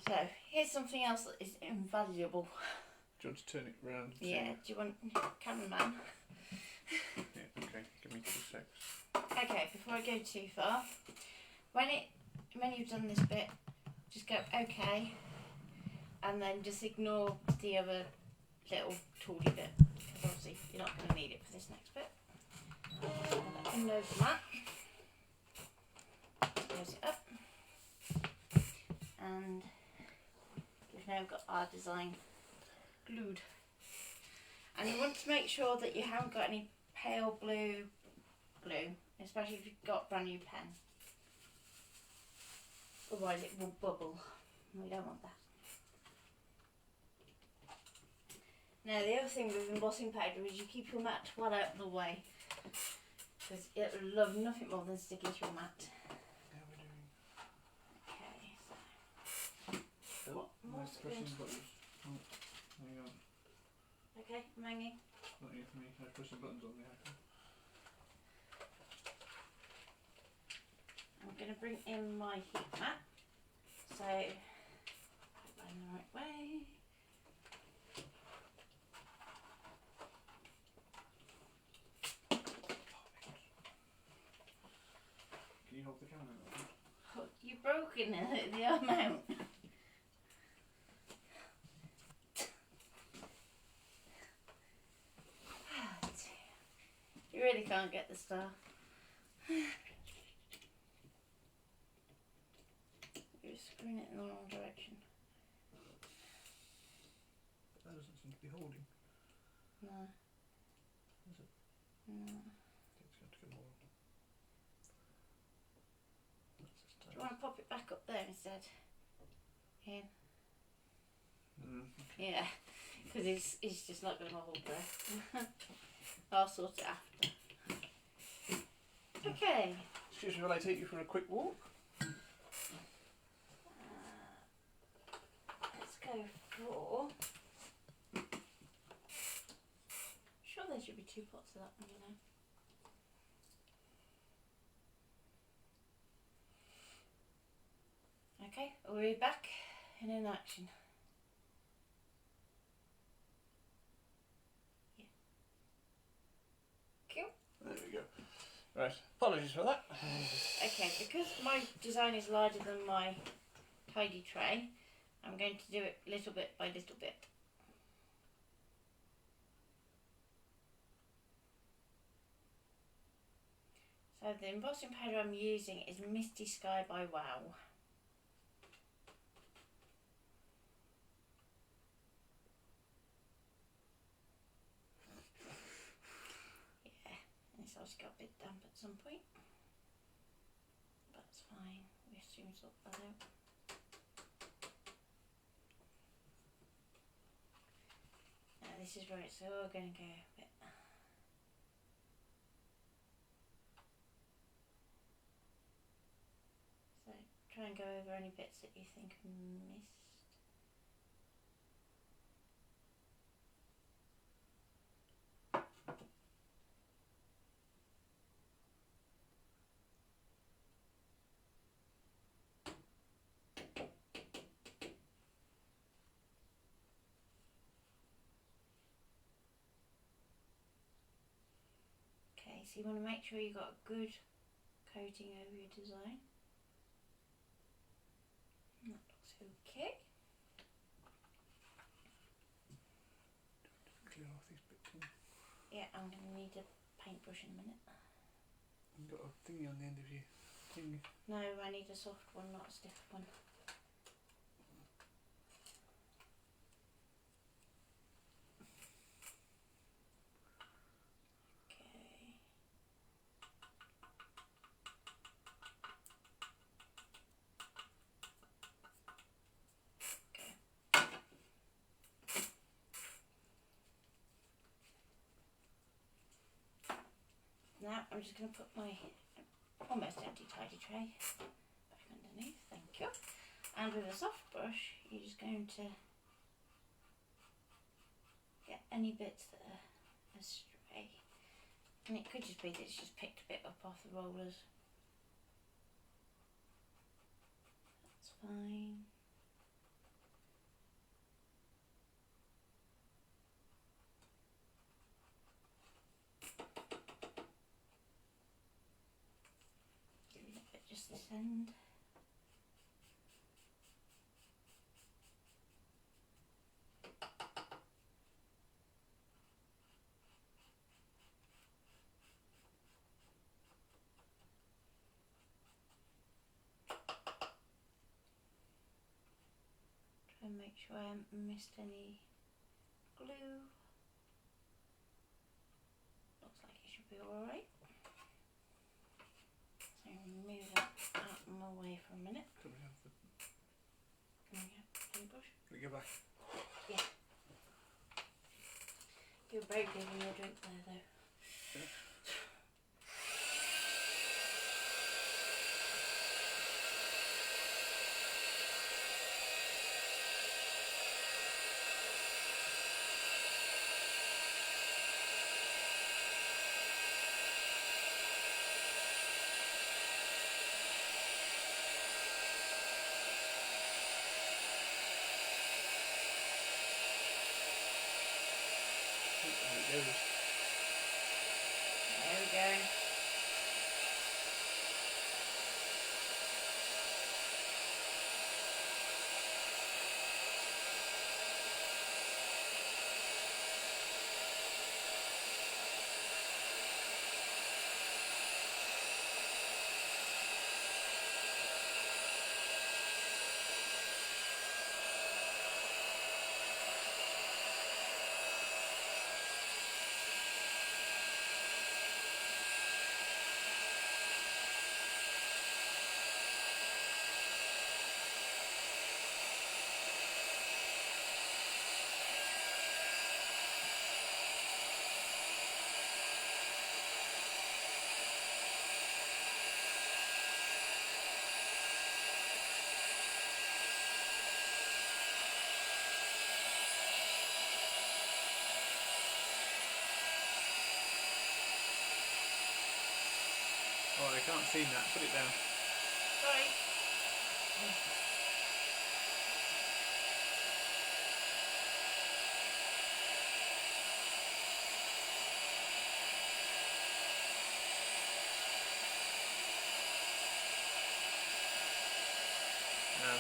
So here's something else that is invaluable. Do you want to turn it round? Yeah. Do you want cameraman? Yeah. Okay. Give me 2 secs. Okay. Before I go too far, when you've done this bit, just go okay, and then just ignore the other little tooly bit because obviously you're not going to need it for this next bit. Let them know for that. Close it up, and we've now got our design glued. And you want to make sure that you haven't got any pale blue glue, especially if you've got a brand new pen. Otherwise it will bubble. We don't want that. Now the other thing with embossing powder is you keep your mat well out of the way, because it will love nothing more than sticking to your mat. Nice pressing buttons. Oh, hang on. Okay, I'm hanging. Not you for me. I was pressing buttons on the icon. I'm going to bring in my heat mat. So, put that in the right way. Can you hold the camera? Oh, you've broken the amount. You really can't get the star. You're screwing it in the wrong direction. That doesn't seem to be holding. No. Is it? No. It's got to go more. Do you want to pop it back up there instead? Here. Yeah, because he's just not going to hold there. I'll sort it after. Okay. Excuse me while I take you for a quick walk. go for. Sure, there should be 2 pots of that one, you know. Okay, we're back and in action. Yeah. Cool. There we go. Right, apologies for that. Okay, because my design is larger than my tidy tray, I'm going to do it little bit by little bit. So the embossing powder I'm using is Misty Sky by Wow. Yeah, and it's also got a bit damp at some point. That's fine, we soon sort that out. Now this is where it's all going to go a bit. So try and go over any bits that you think are missed. Okay, so you want to make sure you've got a good coating over your design. That looks okay. Clear off these bits. Yeah, I'm going to need a paintbrush in a minute. You've got a thingy on the end of your thing. No, I need a soft one, not a stiff one. Okay. Now I'm just going to put my almost empty tidy tray back underneath, thank you. And with a soft brush, you're just going to get any bits that are astray. And it could just be that it's just picked a bit up off the rollers. That's fine. Give it a bit just this end. Try and make sure I haven't missed any glue. Looks like it should be alright. So move that out of my way for a minute. Can we have the Can we get a paintbrush? Can we go back? Yeah. You're very giving me a drink there though. Yeah. There it goes. Oh, I can't see that. Put it down. Sorry.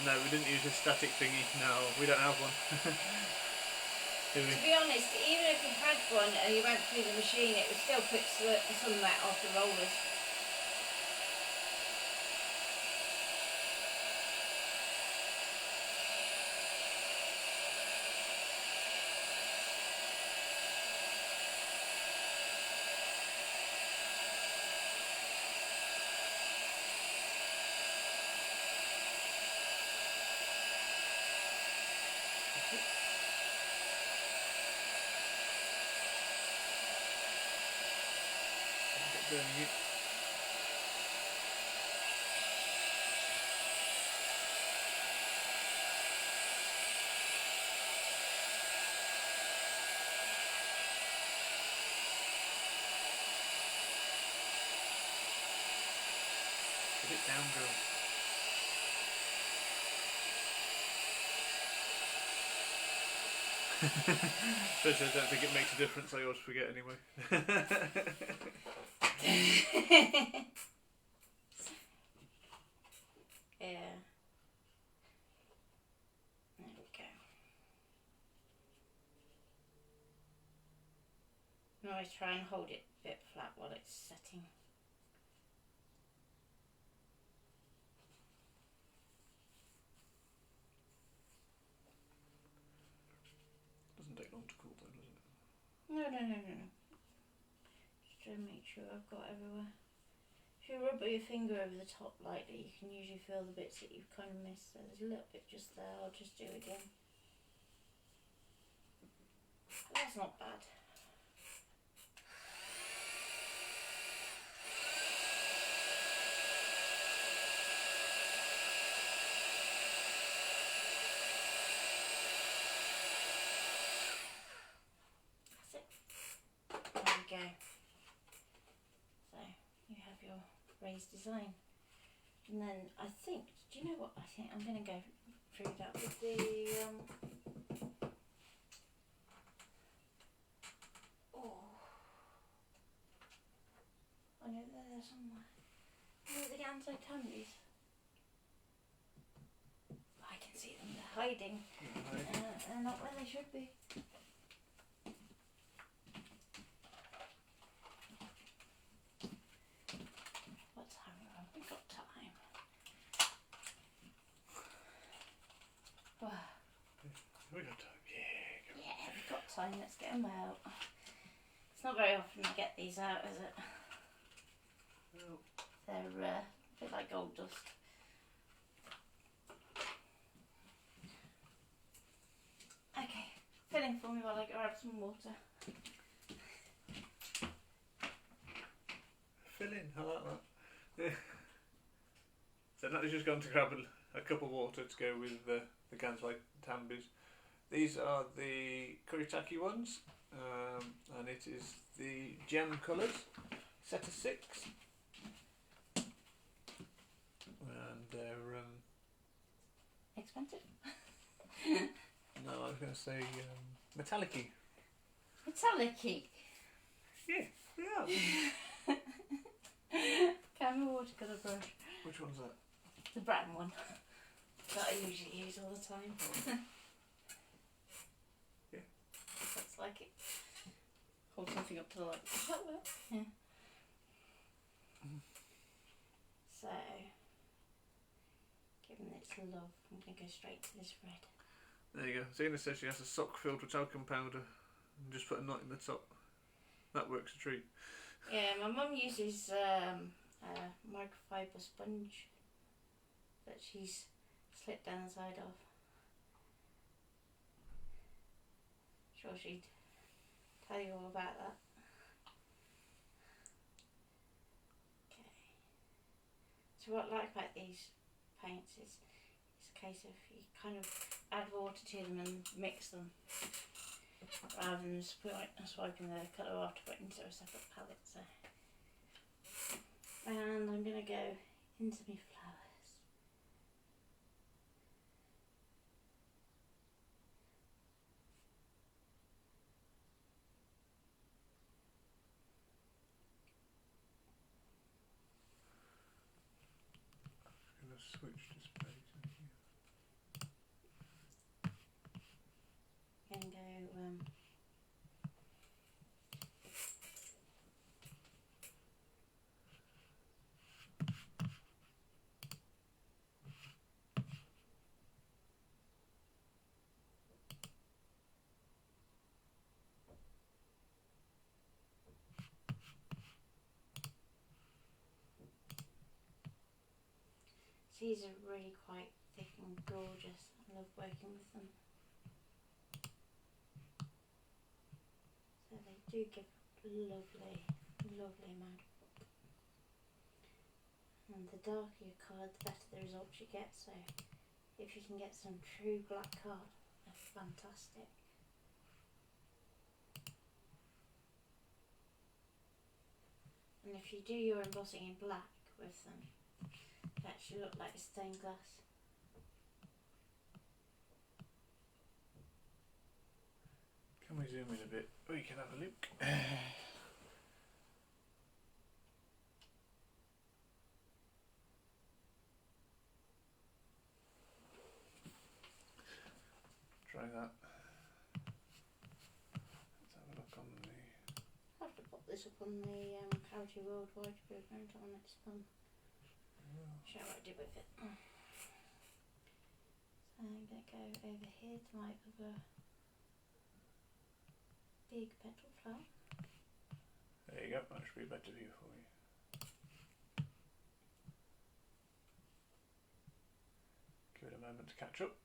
No, we didn't use a static thingy. No, we don't have one. Do we? To be honest, even if you had one and you went through the machine, it would still put some of that off the rollers. Burning it. Put it down, girl. But I don't think it makes a difference. I always forget anyway. Yeah. There we go. And always try and hold it a bit flat while it's setting. Doesn't take long to cool though, does it? No. Just try and make sure I've got everywhere. If you rub your finger over the top lightly, you can usually feel the bits that you've kind of missed. So there's a little bit just there. I'll just do it again. That's not bad. That's it. There we go. So you have your raised design. And then I think, do you know what? I think I'm going to go through that with the I know they're there somewhere. Oh, the anti-tandies. I can see them, they're hiding. They're not where they should be. What time are we? We've got time. We got time. Yeah, we've got time. Let's get them out. It's not very often I get these out, is it? No. They're a bit like gold dust. Okay, fill in for me while I grab some water. Fill in, I like that. So now just gone to grab a cup of water to go with the Ganswai Tambis. These are the Kuritake ones, and it is the gem colours, set of 6. And they're Expensive? no, I was going to say metallic-y. Metallic-y. Yeah, they are. Can I have a watercolour brush? Which one's that? The brown one that I usually use all the time. Yeah. That's like it. Hold something up to the light. Does that work? Yeah. So, given its love, I'm going to go straight to this red. There you go. Zena says she has a sock filled with talcum powder and just put a knot in the top. That works a treat. Yeah, my mum uses a microfiber sponge that she's slit down the side of. Sure she'd tell you all about that. Okay. So what I like about these paints is it's a case of you kind of add water to them and mix them rather than swiping the colour off to put into a separate palette. So And I'm going to go into my flowers. I'm going to switch to spray. I'm going to go these are really quite thick and gorgeous. I love working with them. So they do give lovely, lovely amount. And the darker your card, the better the results you get. So if you can get some true black card, they're fantastic. And if you do your embossing in black with them, they actually look like stained glass. Can we zoom in a bit? We can have a look. Try that. Let's have a look on the... I'll have to pop this up on the Clarity Worldwide blueprint on its show what I did with it. So I'm going to go over here to my other big petal flower. There you go, that should be a better view for you. Give it a moment to catch up.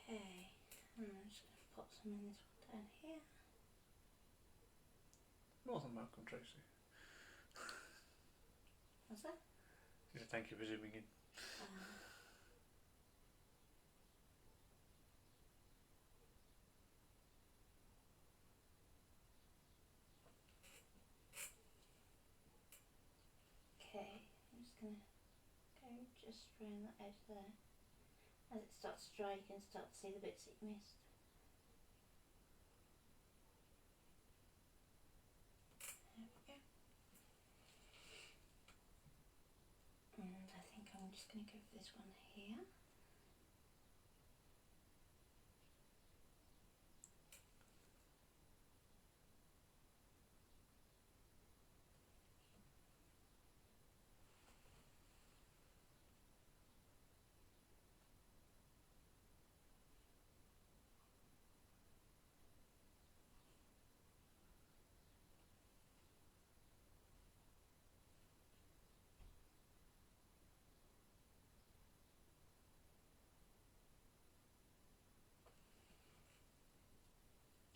Okay, and I'm just going to pop some in this one down here. More than welcome, Tracy. What's that? Thank you for zooming in. Okay, I'm just going to go just around that edge there. As it starts to dry, you can start to see the bits that you missed. There we go. And I think I'm just going to go for this one here.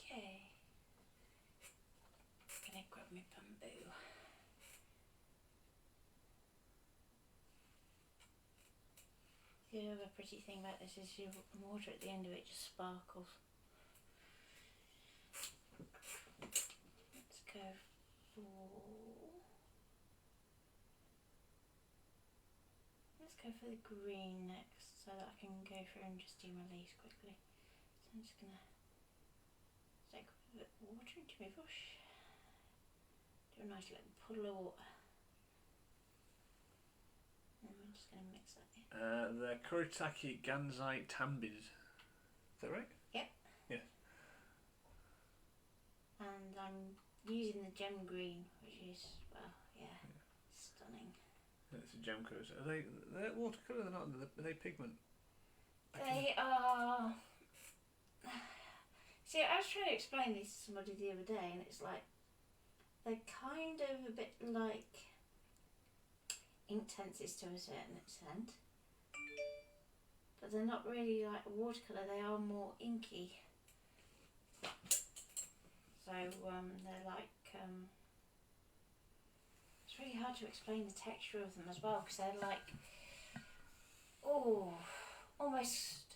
Okay, I'm going to grab my bamboo. The other pretty thing about this is your water at the end of it just sparkles. Let's go for the green next, so that I can go through and just do my leaves quickly. So I'm just gonna take a bit of water into my brush. Do a nice little puddle of water. And we're just gonna mix that in. The Kuretake Gansai Tambid. Is that right? Yep. Yeah. And I'm using the gem green, which is, well, yeah. Stunning. It's a gem colours. They're watercolour, they're not, are they pigment? They are... See, I was trying to explain this to somebody the other day, and it's like, they're kind of a bit like ink tenses to a certain extent. But they're not really like watercolour, they are more inky. They're like it's really hard to explain the texture of them as well, because they're like almost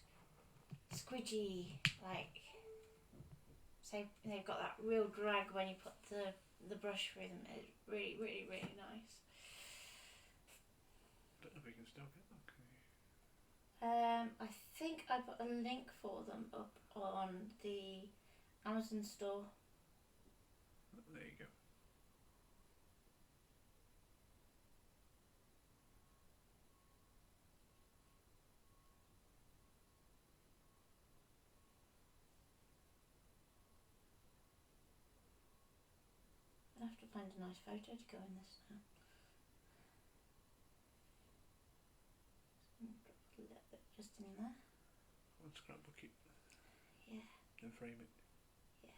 squidgy, like, so they've got that real drag when you put the brush through them. It's really, really, really nice. Don't know if we can still get them. I think I put a link for them up on the Amazon store. There you go. I'll have to find a nice photo to go in this now. A little bit just in there. One scrapbook it. Yeah. And frame it. Yeah.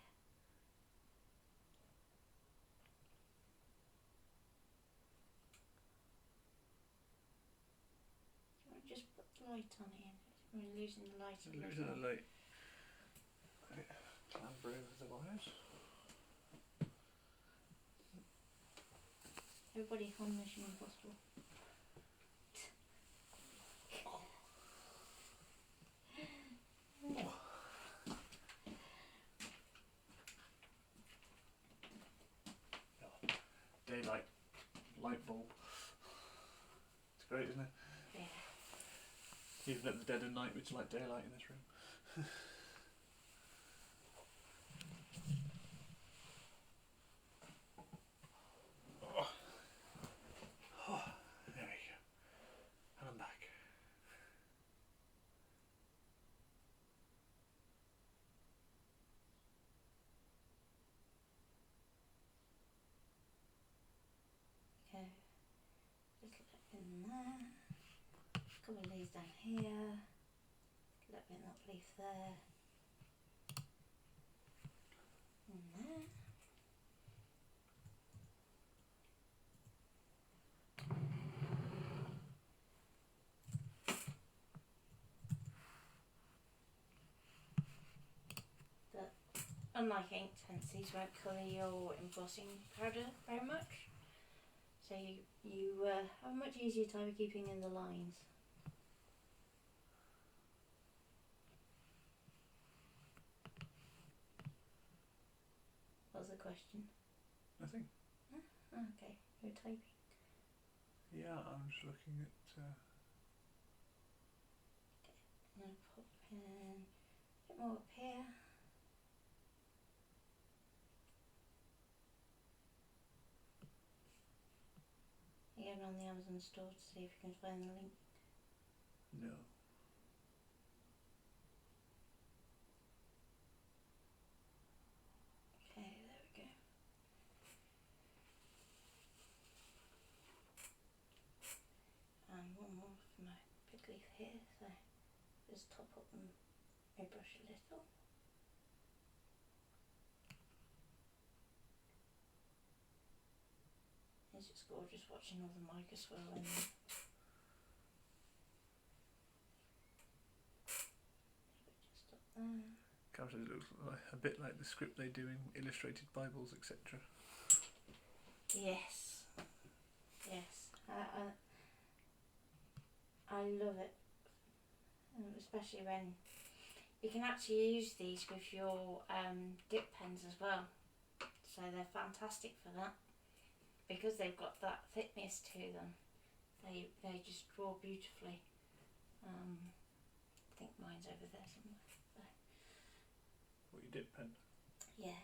Do you want to just put the light on it? We're losing the light. Losing the light. Clamber over the wires. Everybody on Mission Impossible. Daylight light bulb. It's great, isn't it? Yeah. Even at the dead of night, it's like daylight in this room. There we go. And I'm back. Okay. Just let it in there. A couple of these down here. Let it in that leaf there. And there. Unlike ink tints, these won't colour your embossing powder very much, so you have a much easier time of keeping in the lines. What was the question? Nothing. Huh? Oh, okay, you're typing. Yeah, I'm just looking at. I'm going to pop in a bit more up here. You're going on the Amazon store to see if you can find the link. No. Okay, there we go. And one more for my big leaf here, so just top up my brush a little. It's just gorgeous watching all the mica swirl in there. Just up there. It looks like, a bit like the script they do in illustrated Bibles, etc. Yes. Yes. I love it. Especially when you can actually use these with your dip pens as well. So they're fantastic for that. Because they've got that thickness to them, they just draw beautifully. I think mine's over there somewhere. What, you dip pen? Yeah.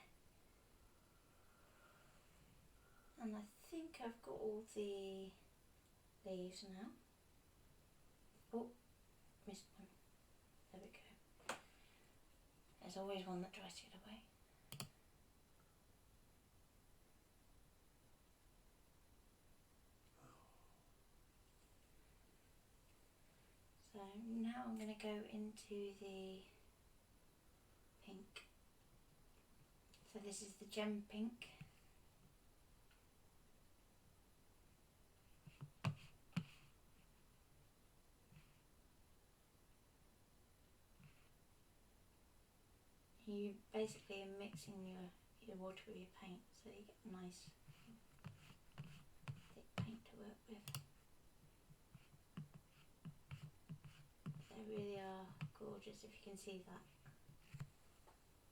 And I think I've got all the leaves now. Oh, missed one. There we go. There's always one that tries to get away. So now I'm going to go into the pink. So this is the gem pink. You basically are mixing your water with your paint, so you get nice thick paint to work with. They really are gorgeous. If you can see that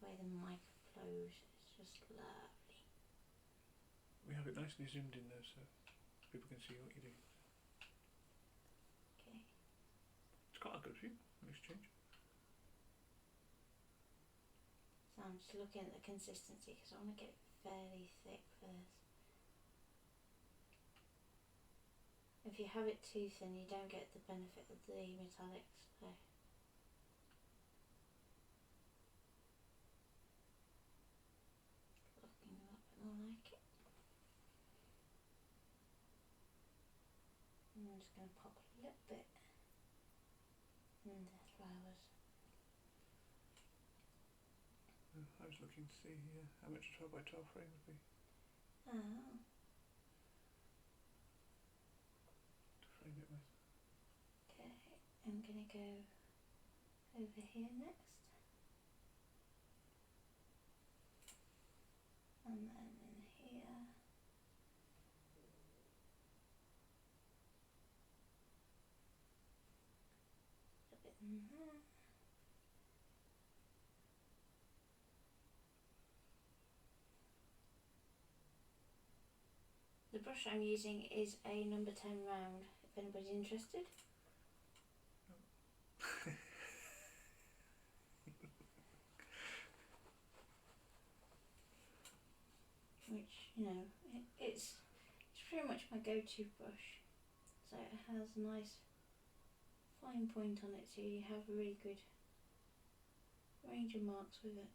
way the mic flows, it's just lovely. We have it nicely zoomed in there so people can see what you do. Okay. It's quite a good view. Nice change. So I'm just looking at the consistency because I want to get it fairly thick for this. If you have it too thin, you don't get the benefit of the metallics. So. Looking a little bit more like it. And I'm just going to pop a little bit in the flowers. I was looking to see how much a 12 by 12 frame would be Oh. to frame it with. Okay, I'm going to go over here next. And then in here. A bit in there. The brush I'm using is a number 10 round, if anybody's interested. Which, you know, it's pretty much my go-to brush. So it has a nice fine point on it, so you have a really good range of marks with it.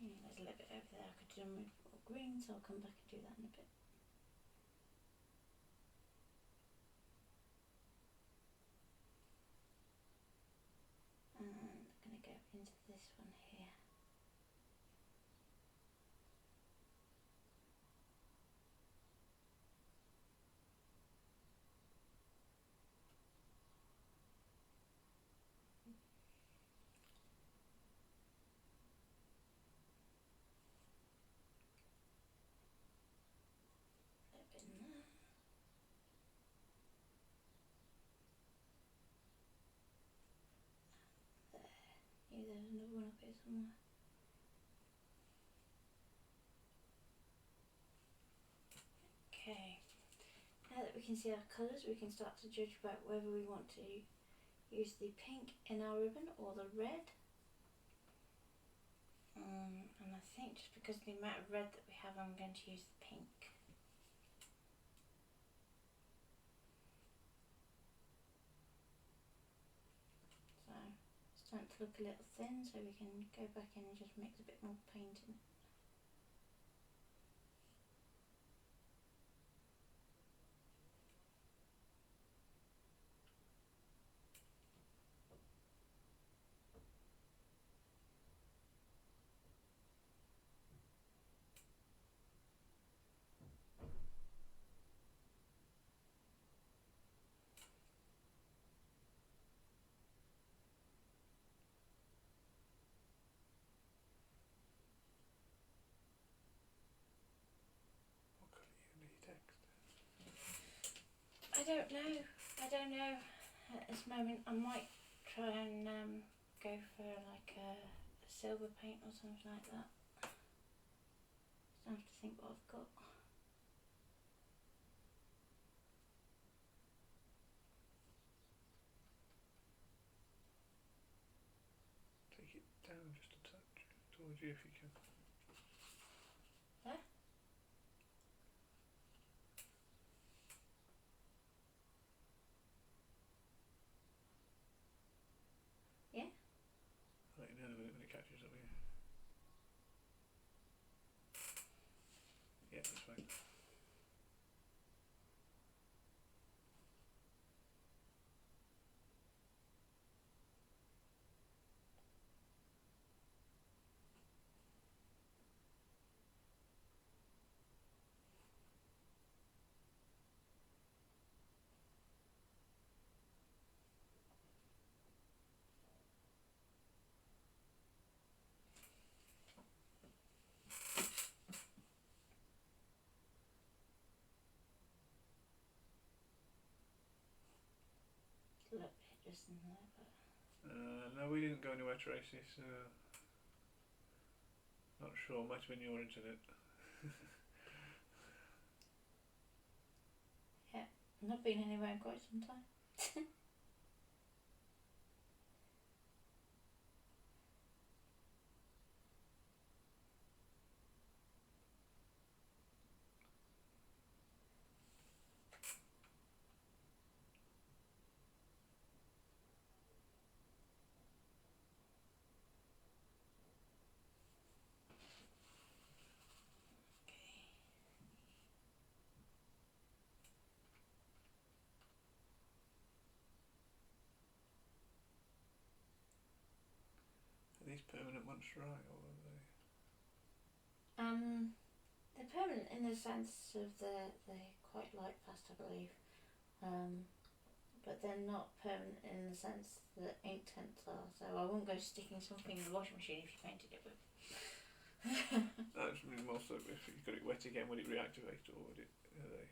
Yeah, there's a little bit over there I could do with more green, so I'll come back and do that in a bit. And I'm going to go into this one here. A little bit in there. There. Yeah, there's another one up here somewhere. Okay, now that we can see our colours, we can start to judge about whether we want to use the pink in our ribbon or the red. And I think just because of the amount of red that we have, I'm going to use the pink. So it's starting to look a little thin, so we can go back in and just mix a bit more paint in it. What colour are you going to be text? I don't know. I don't know at this moment. I might try and go for like a silver paint or something like that. So I have to think what I've got. Take it down just a touch towards you if you can. There? Yeah? I'll let you know in a minute when it catches up with you. Yeah, that's fine. just in there, but No, we didn't go anywhere, Tracy, so not sure. Might have been your internet. yeah, I've not been anywhere in quite some time. Are these permanent ones right, or are they? They're permanent in the sense of they're quite light fast, I believe. But they're not permanent in the sense that ink tents are. So I won't go sticking something in the washing machine if you painted it with. That's more so if you got it wet again, would it reactivate, or would it? Are they?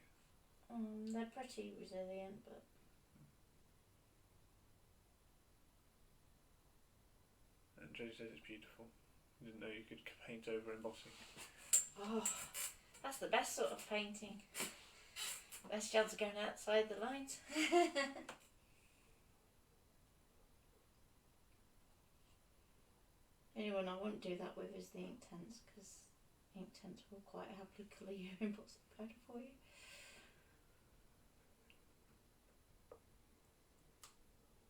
They're pretty resilient, but And Jodie says it's beautiful. Didn't know you could paint over embossing. oh, that's the best sort of painting. Best chance of going outside the lines. Anyone I wouldn't do that with is the ink tents, because ink tents will quite happily colour your embossing powder for you.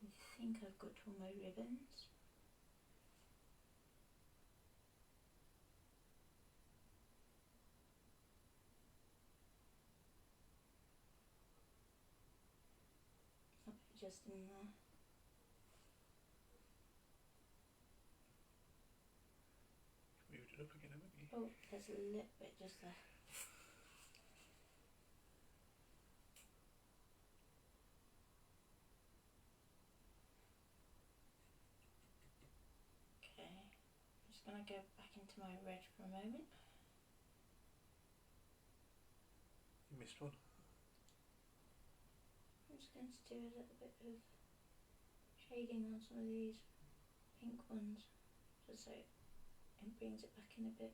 I think I've got all my ribbons. Just in there. Moved it up again, haven't you? Oh, there's a little bit just there. Okay, I'm just going to go back into my red for a moment. You missed one. I'm just going to do a little bit of shading on some of these pink ones, just so it brings it back in a bit.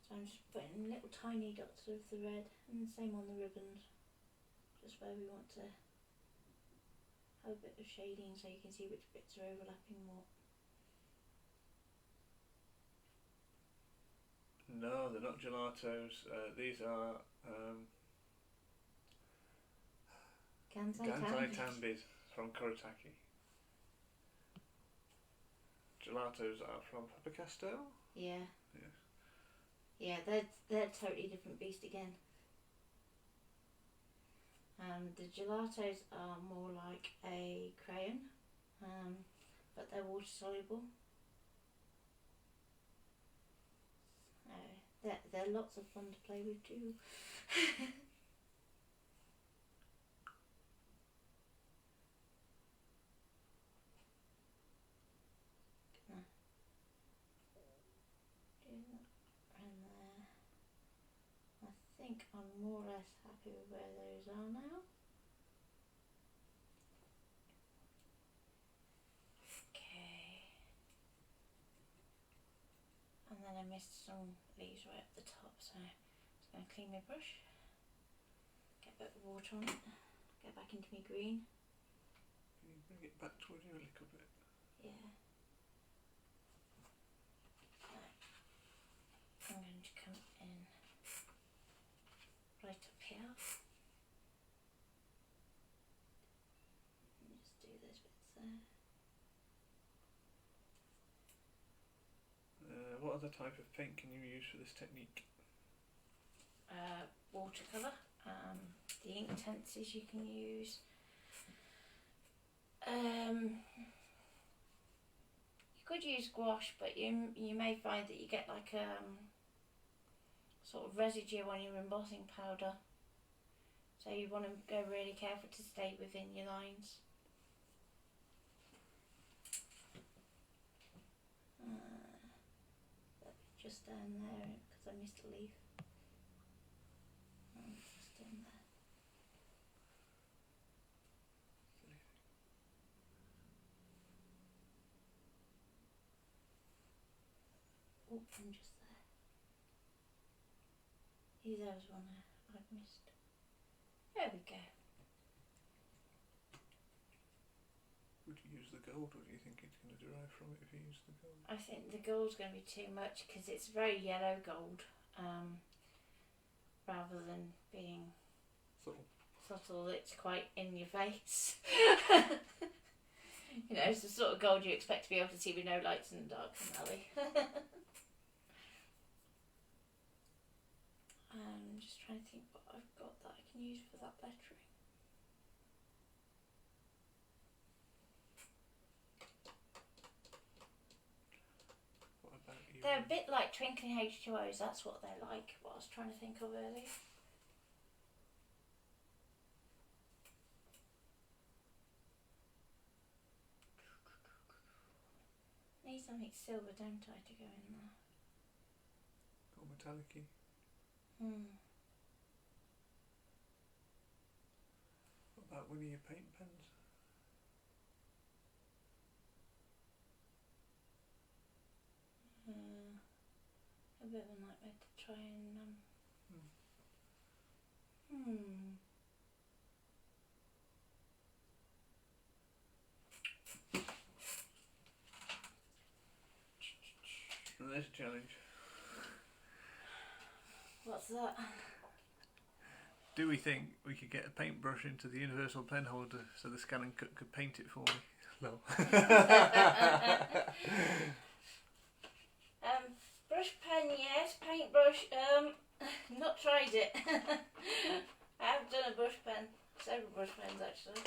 So I'm just putting little tiny dots of the red, and the same on the ribbons, just where we want to have a bit of shading so you can see which bits are overlapping what. No, they're not gelatos. These are Gansai Tambis from Kuretake. Gelatos are from Faber-Castell. Yeah. Yes. Yeah, they're a totally different beast again. The gelatos are more like a crayon, but they're water soluble. They're lots of fun to play with too. And there. I think I'm more or less happy with where those are now. Okay. And then I missed some leaves right at the top, so I'm just going to clean my brush, get a bit of water on it, get back into my green. Can you bring it back towards you a little bit? Yeah. Right. I'm going to come in right up here. And just do those bits there. What other type of paint can you use for this technique? Watercolour. The ink tenses you can use. You could use gouache, but you may find that you get like sort of residue on your embossing powder. So you want to go really careful to stay within your lines. Just down there because I missed a leaf. Just in there. I'm just there. There was one I've missed. There we go. Would you use the gold, or do you think it's going to derive from it if you use the gold? I think the gold's going to be too much because it's very yellow gold, rather than being subtle. It's quite in your face. You know, it's the sort of gold you expect to be able to see with no lights in the dark alley. I'm just trying to think what I've got that I can use for that lettering. What about you? They're a bit like twinkling H2Os, that's what they're like, what I was trying to think of earlier. Need something silver, don't I, to go in there? Or metallic-y? What about one of your paint pens? A bit of a nightmare to try and There's a challenge. What's that? Do we think we could get a paintbrush into the universal pen holder so the ScanNCut could paint it for me? No. Brush pen, yes. Paintbrush, not tried it. I have done a brush pen, several brush pens actually.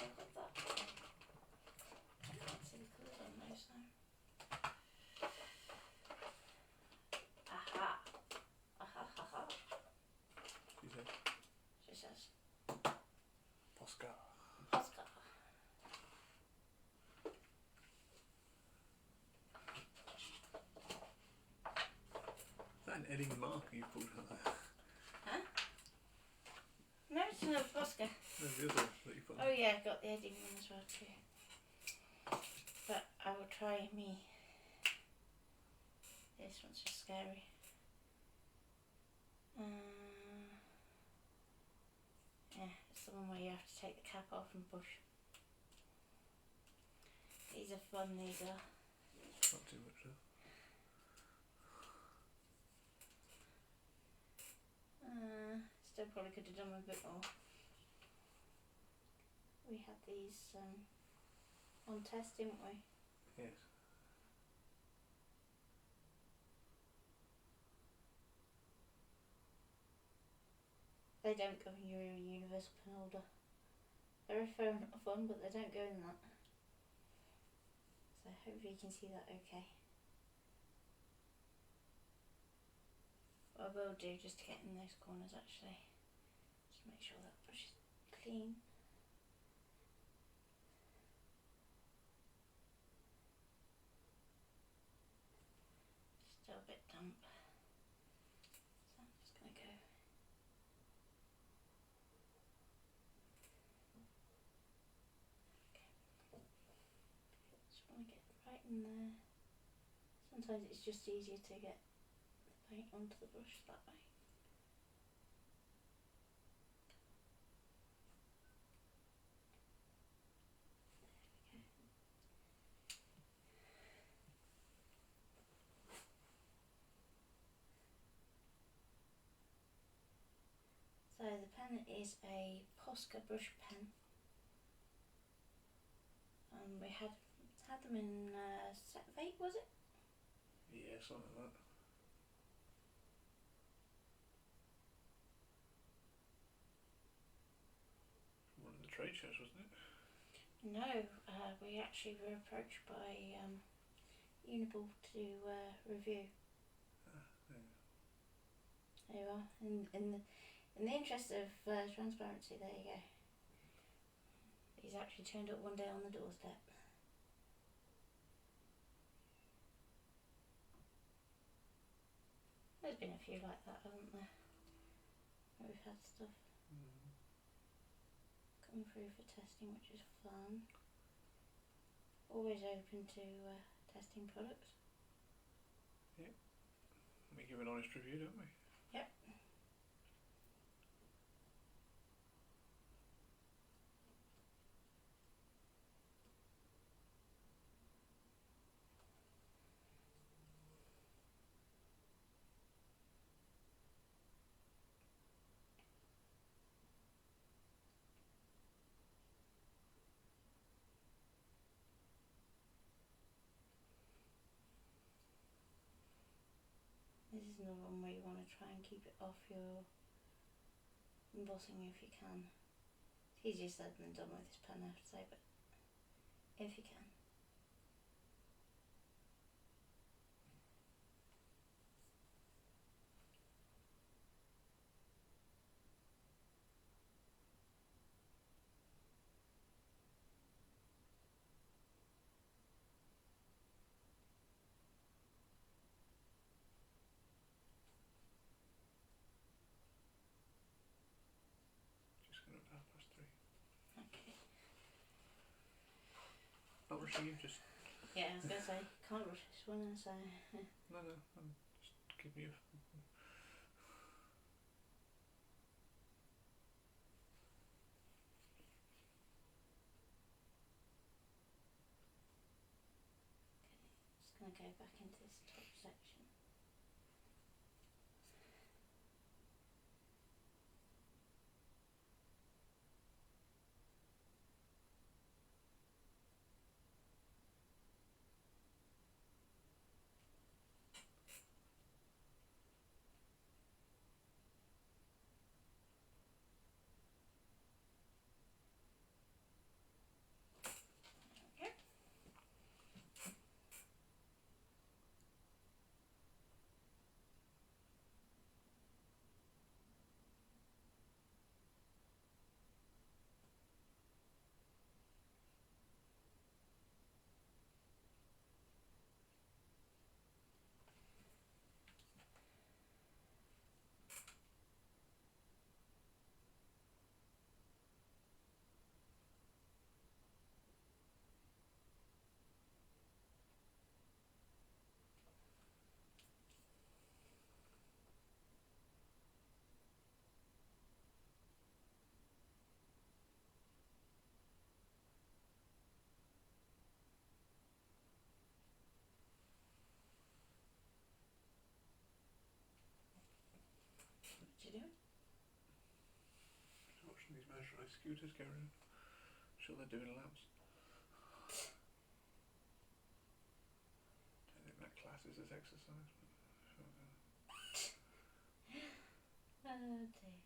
I've got that. I can't see the colours on those now. Aha. Aha, ha, ha. She said. She says. Posca. Oscar. Is that an Edding marker you pulled out there? Huh? No, it's another Posca. No, the other that you put Oh yeah, I've got the Edding one as well too. But I will try me. This one's just scary. Yeah, it's the one where you have to take the cap off and push. These are fun, these are. Not too much though. Still probably could have done a bit more. We had these on test, didn't we? Yes. They don't go in your universal pen holder. They're very fun, but they don't go in that. So hopefully you can see that okay. What I will do just to get in those corners actually, just make sure that brush is clean. Still a bit damp. So I'm just going to go. Just want to get right in there. Sometimes it's just easier to get the paint onto the brush that way. So the pen is a Posca brush pen. We had them in a set of 8, was it? Yeah, something like that. One of the trade shows, wasn't it? No, we actually were approached by Uniball to review. There you are. In the interest of transparency, there you go. He's actually turned up one day on the doorstep. There's been a few like that, haven't there? Where we've had stuff coming through for testing, which is fun. always open to testing products. We give an honest review, don't we? Yep. This is another one where you want to try and keep it off your embossing if you can. It's easier said than done with this pen, I have to say, but if you can. Just going to 3:30. Okay. Not rushing you, just... Yeah, I was going to say, can't rush this one, so... No, I'm just giving you... Just going to go back into this top section. What you doing? Watching these motorised scooters go around. I'm sure they're doing laps. Don't think that classes as exercise. Oh dear.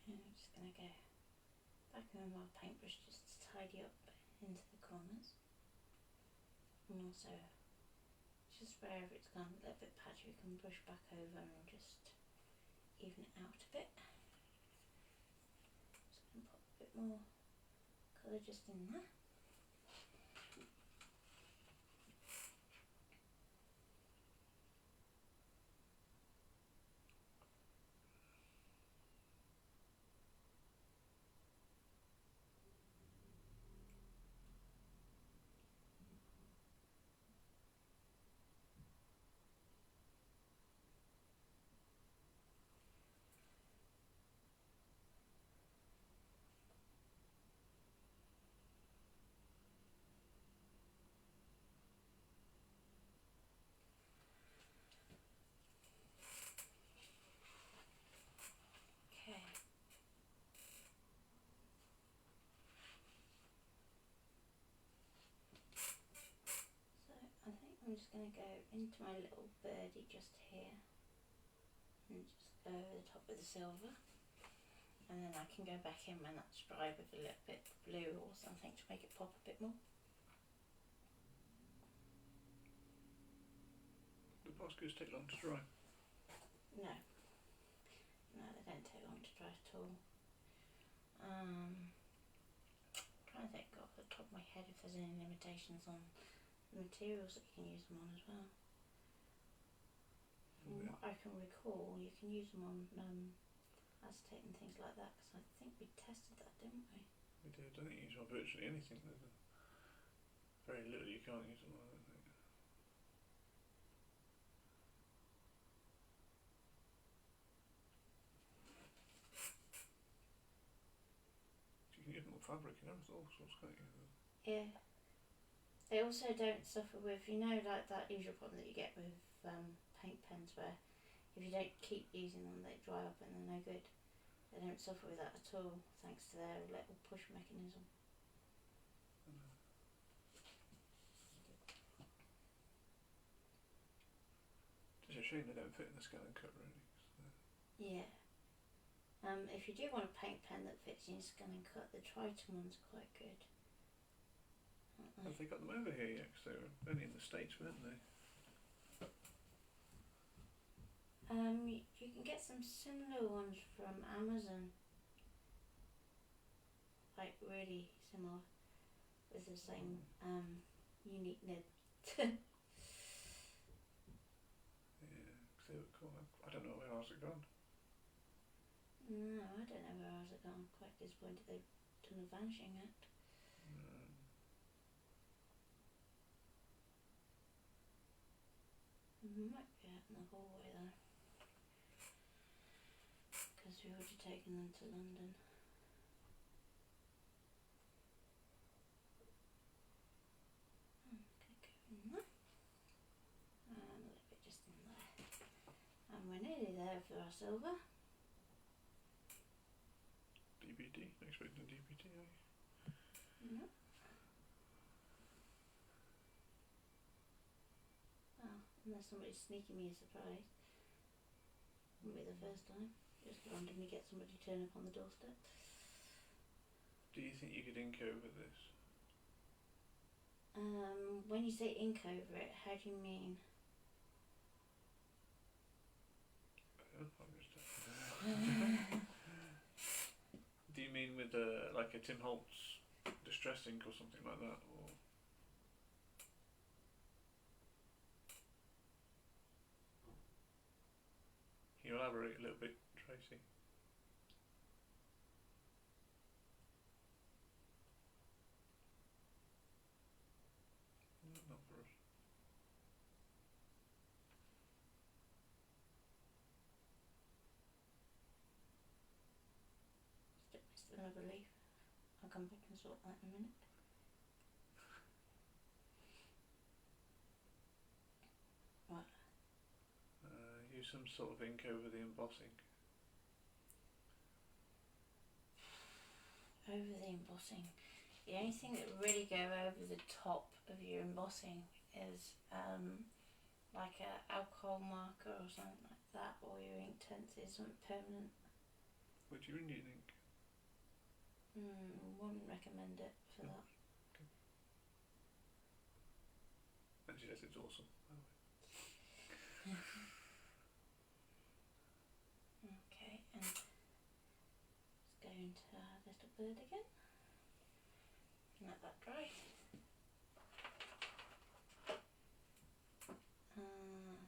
So, I'm just going to go back in with my paintbrush just to tidy up into the corners. And also, just wherever it's gone a little bit patchy, we can brush back over and just even it out a bit. Just going to put a bit more colour just in there. Okay. So I think I'm just going to go into my little birdie just here and just go over the top with the silver, and then I can go back in when that's dry with a little bit of blue or something to make it pop a bit more. The Boscos take long to dry. No, they don't take long to dry at all. Trying to think off the top of my head if there's any limitations on the materials that you can use them on as well. From what I can recall, you can use them on acetate and things like that, because I think we tested that, didn't we? We do. I don't think you use on virtually anything. There's very little you can't use on. I don't think. You can use more fabric and everything, all sorts, can't you? Yeah. They also don't suffer with, you know, like that usual problem that you get with paint pens where if you don't keep using them they dry up and they're no good. They don't suffer with that at all thanks to their little push mechanism. It's a shame they don't fit in the ScanNCut really. Yeah. If you do want a paint pen that fits in ScanNCut, the Triton one's quite good. Have they got them over here yet? Because they were only in the States, weren't they? You can get some similar ones from Amazon. Like really similar, with the same unique nib. Yeah, because they were cool. I don't know where ours are gone. No, I don't know where ours have gone. I'm quite disappointed they've done a vanishing act. Might be out in the hallway though, because we would have taken them to London. I'm going to go in there. And a little bit just in there. And we're nearly there for our silver. DBT? Expecting DBT, are you? No. Oh, unless somebody's sneaking me a surprise. Won't be the first time. Just randomly get somebody to turn up on the doorstep. Do you think you could ink over this? When you say ink over it, how do you mean? Do you mean with like a Tim Holtz distress ink or something like that, or? Can you elaborate a little bit, Tracy? Not for us. Still another leaf. I'll come back and sort that in a minute. Right. Use some sort of ink over the embossing. Over the embossing. The only thing that would really go over the top of your embossing is like a alcohol marker or something like that, or your ink tenses, something permanent. Would you Indian ink? Wouldn't recommend it for that. Okay. And she says it's awesome. Okay, and let's go into our little bird again. Let that dry.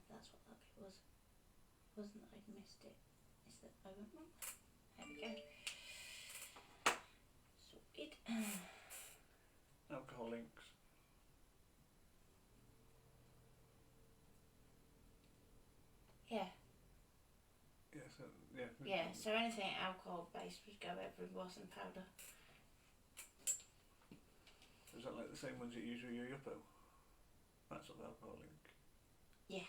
That's what that bit was. Wasn't that I'd missed it. It's that I went wrong. There we go. Sorted. Alcohol inks. Yeah. Yeah, so, yeah. Yeah, so anything alcohol based would go over embossing powder. Is that like the same ones you use with your Yuppo? That sort of alcohol ink? Yeah.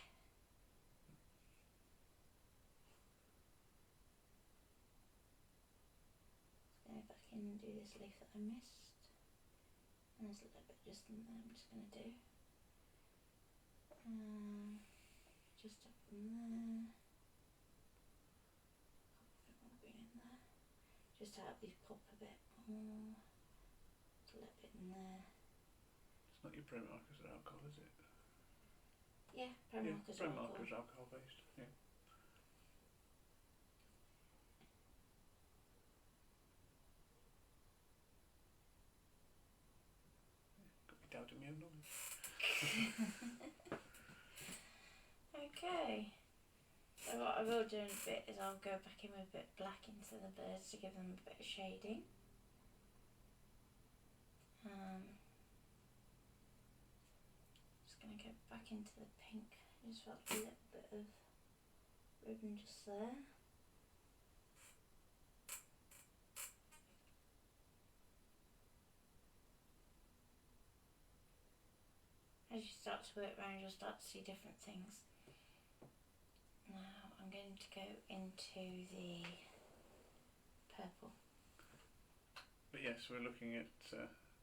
Let's go back in and do this leaf that I missed. And there's a little bit just in there I'm just going to do. Just up from there. A bit more green in there. Just to help these pop a bit more. Just a little bit in there. It's not your Primarkers are alcohol, is it? Yeah, Primarkers are alcohol. Primarkers are alcohol based, yeah. Got me doubting my own knowledge. Okay. So what I will do in a bit is I'll go back in with a bit black into the birds to give them a bit of shading. Just going to go back into the pink. I just felt a little bit of ribbon just there. As you start to work around, you'll start to see different things. Now I'm going to go into the purple. But yes, we're looking at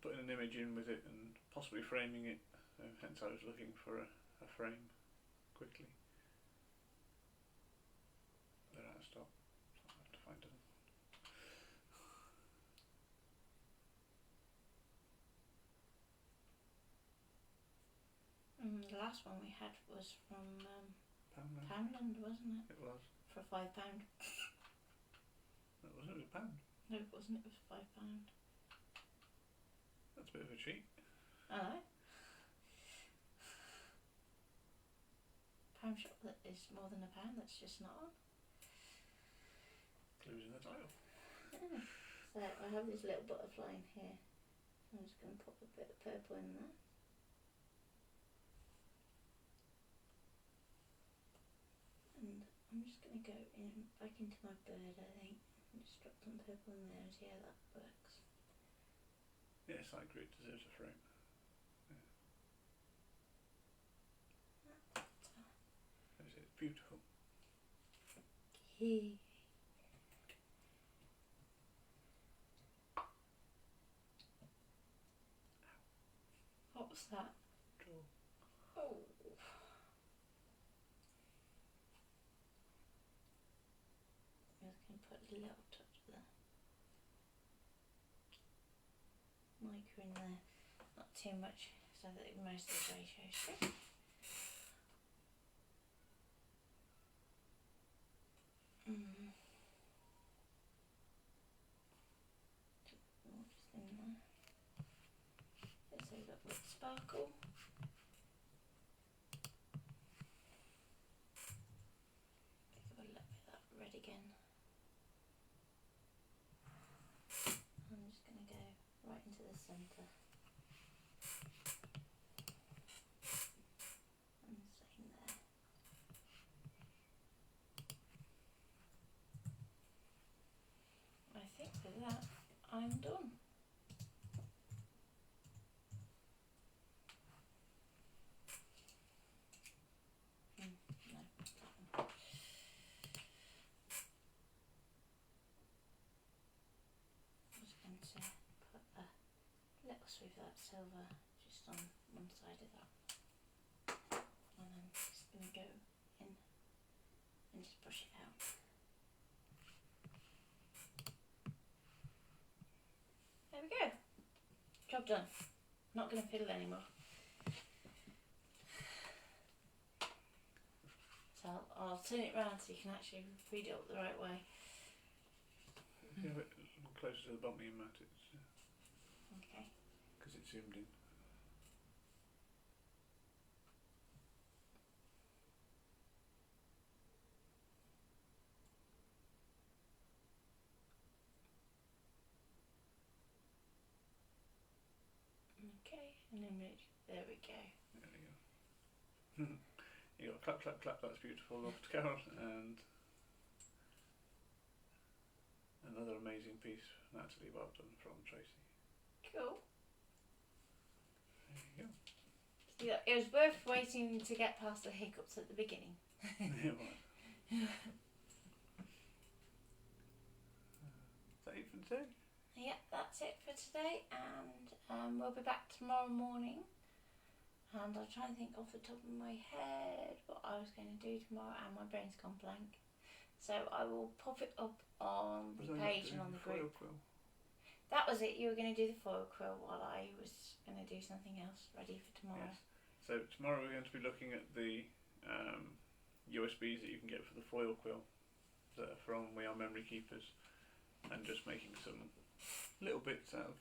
putting an image in with it and possibly framing it. Hence I was looking for a frame quickly. They're out of stock, so I'll have to find them. The last one we had was from Poundland. Poundland, wasn't it? It was. For £5. That wasn't. It was £1. No, it wasn't. It was £5. That's a bit of a cheat. I know. Pound shop that is more than £1 that's just not on. Clues in the title. Yeah. So I have this little butterfly in here. I'm just going to pop a bit of purple in there. And I'm just going to go back into my bird, I think, and just drop some purple in there and see how that works. Yes, I agree. It deserves a frame. It's beautiful. Okay. What was that? Cool. Oh. I'm just going to put a little touch of the mica in there, not too much, so that most of the grey shows through. Just in there. Let's have a little bit of sparkle. Give a little bit of that red again. I'm just going to go right into the centre. And same there. I think with that, I'm done. No, that one. I'm just going to put a little sweep of that silver just on one side of that. And I'm just going to go in and just brush it out. There we go. Job done. Not going to fiddle anymore. So I'll turn it round so you can actually read it up the right way. Yeah, a bit closer to the bumpy mat, it's Okay. because it's zoomed in. Okay, and then there we go. There we go. You got clap, clap, clap. That's beautiful. Off to Carol, and another amazing piece, Natalie. Well done from Tracy. Cool. There you go. Yeah, it was worth waiting to get past the hiccups at the beginning. It was. Is that it for today? Yeah, that's it for today, and we'll be back tomorrow morning. And I'll try and think off the top of my head what I was going to do tomorrow, and my brain's gone blank. So I will pop it up on the page and on the group. Quill? That was it. You were going to do the foil quill while I was going to do something else ready for tomorrow. Yes. So tomorrow we're going to be looking at the USBs that you can get for the foil quill that are from We Are Memory Keepers, and just making some little bits out of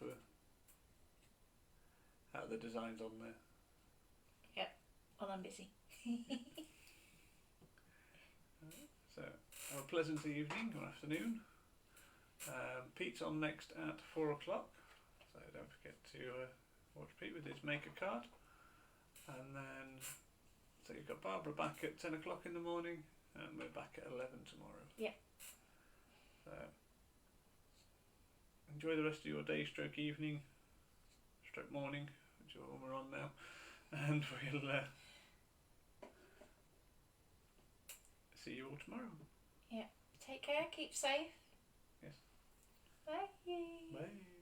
the designs on there. Yep, well I'm busy. So have a pleasant evening or afternoon. Pete's on next at 4 o'clock, So don't forget to watch Pete with his maker card. And then, so you've got Barbara back at 10 o'clock in the morning, and we're back at 11 tomorrow. Yeah. So enjoy the rest of your day, stroke evening, stroke morning, which is what we're on now. And we'll see you all tomorrow. Yeah. Take care, keep safe. Yes. Bye. Bye.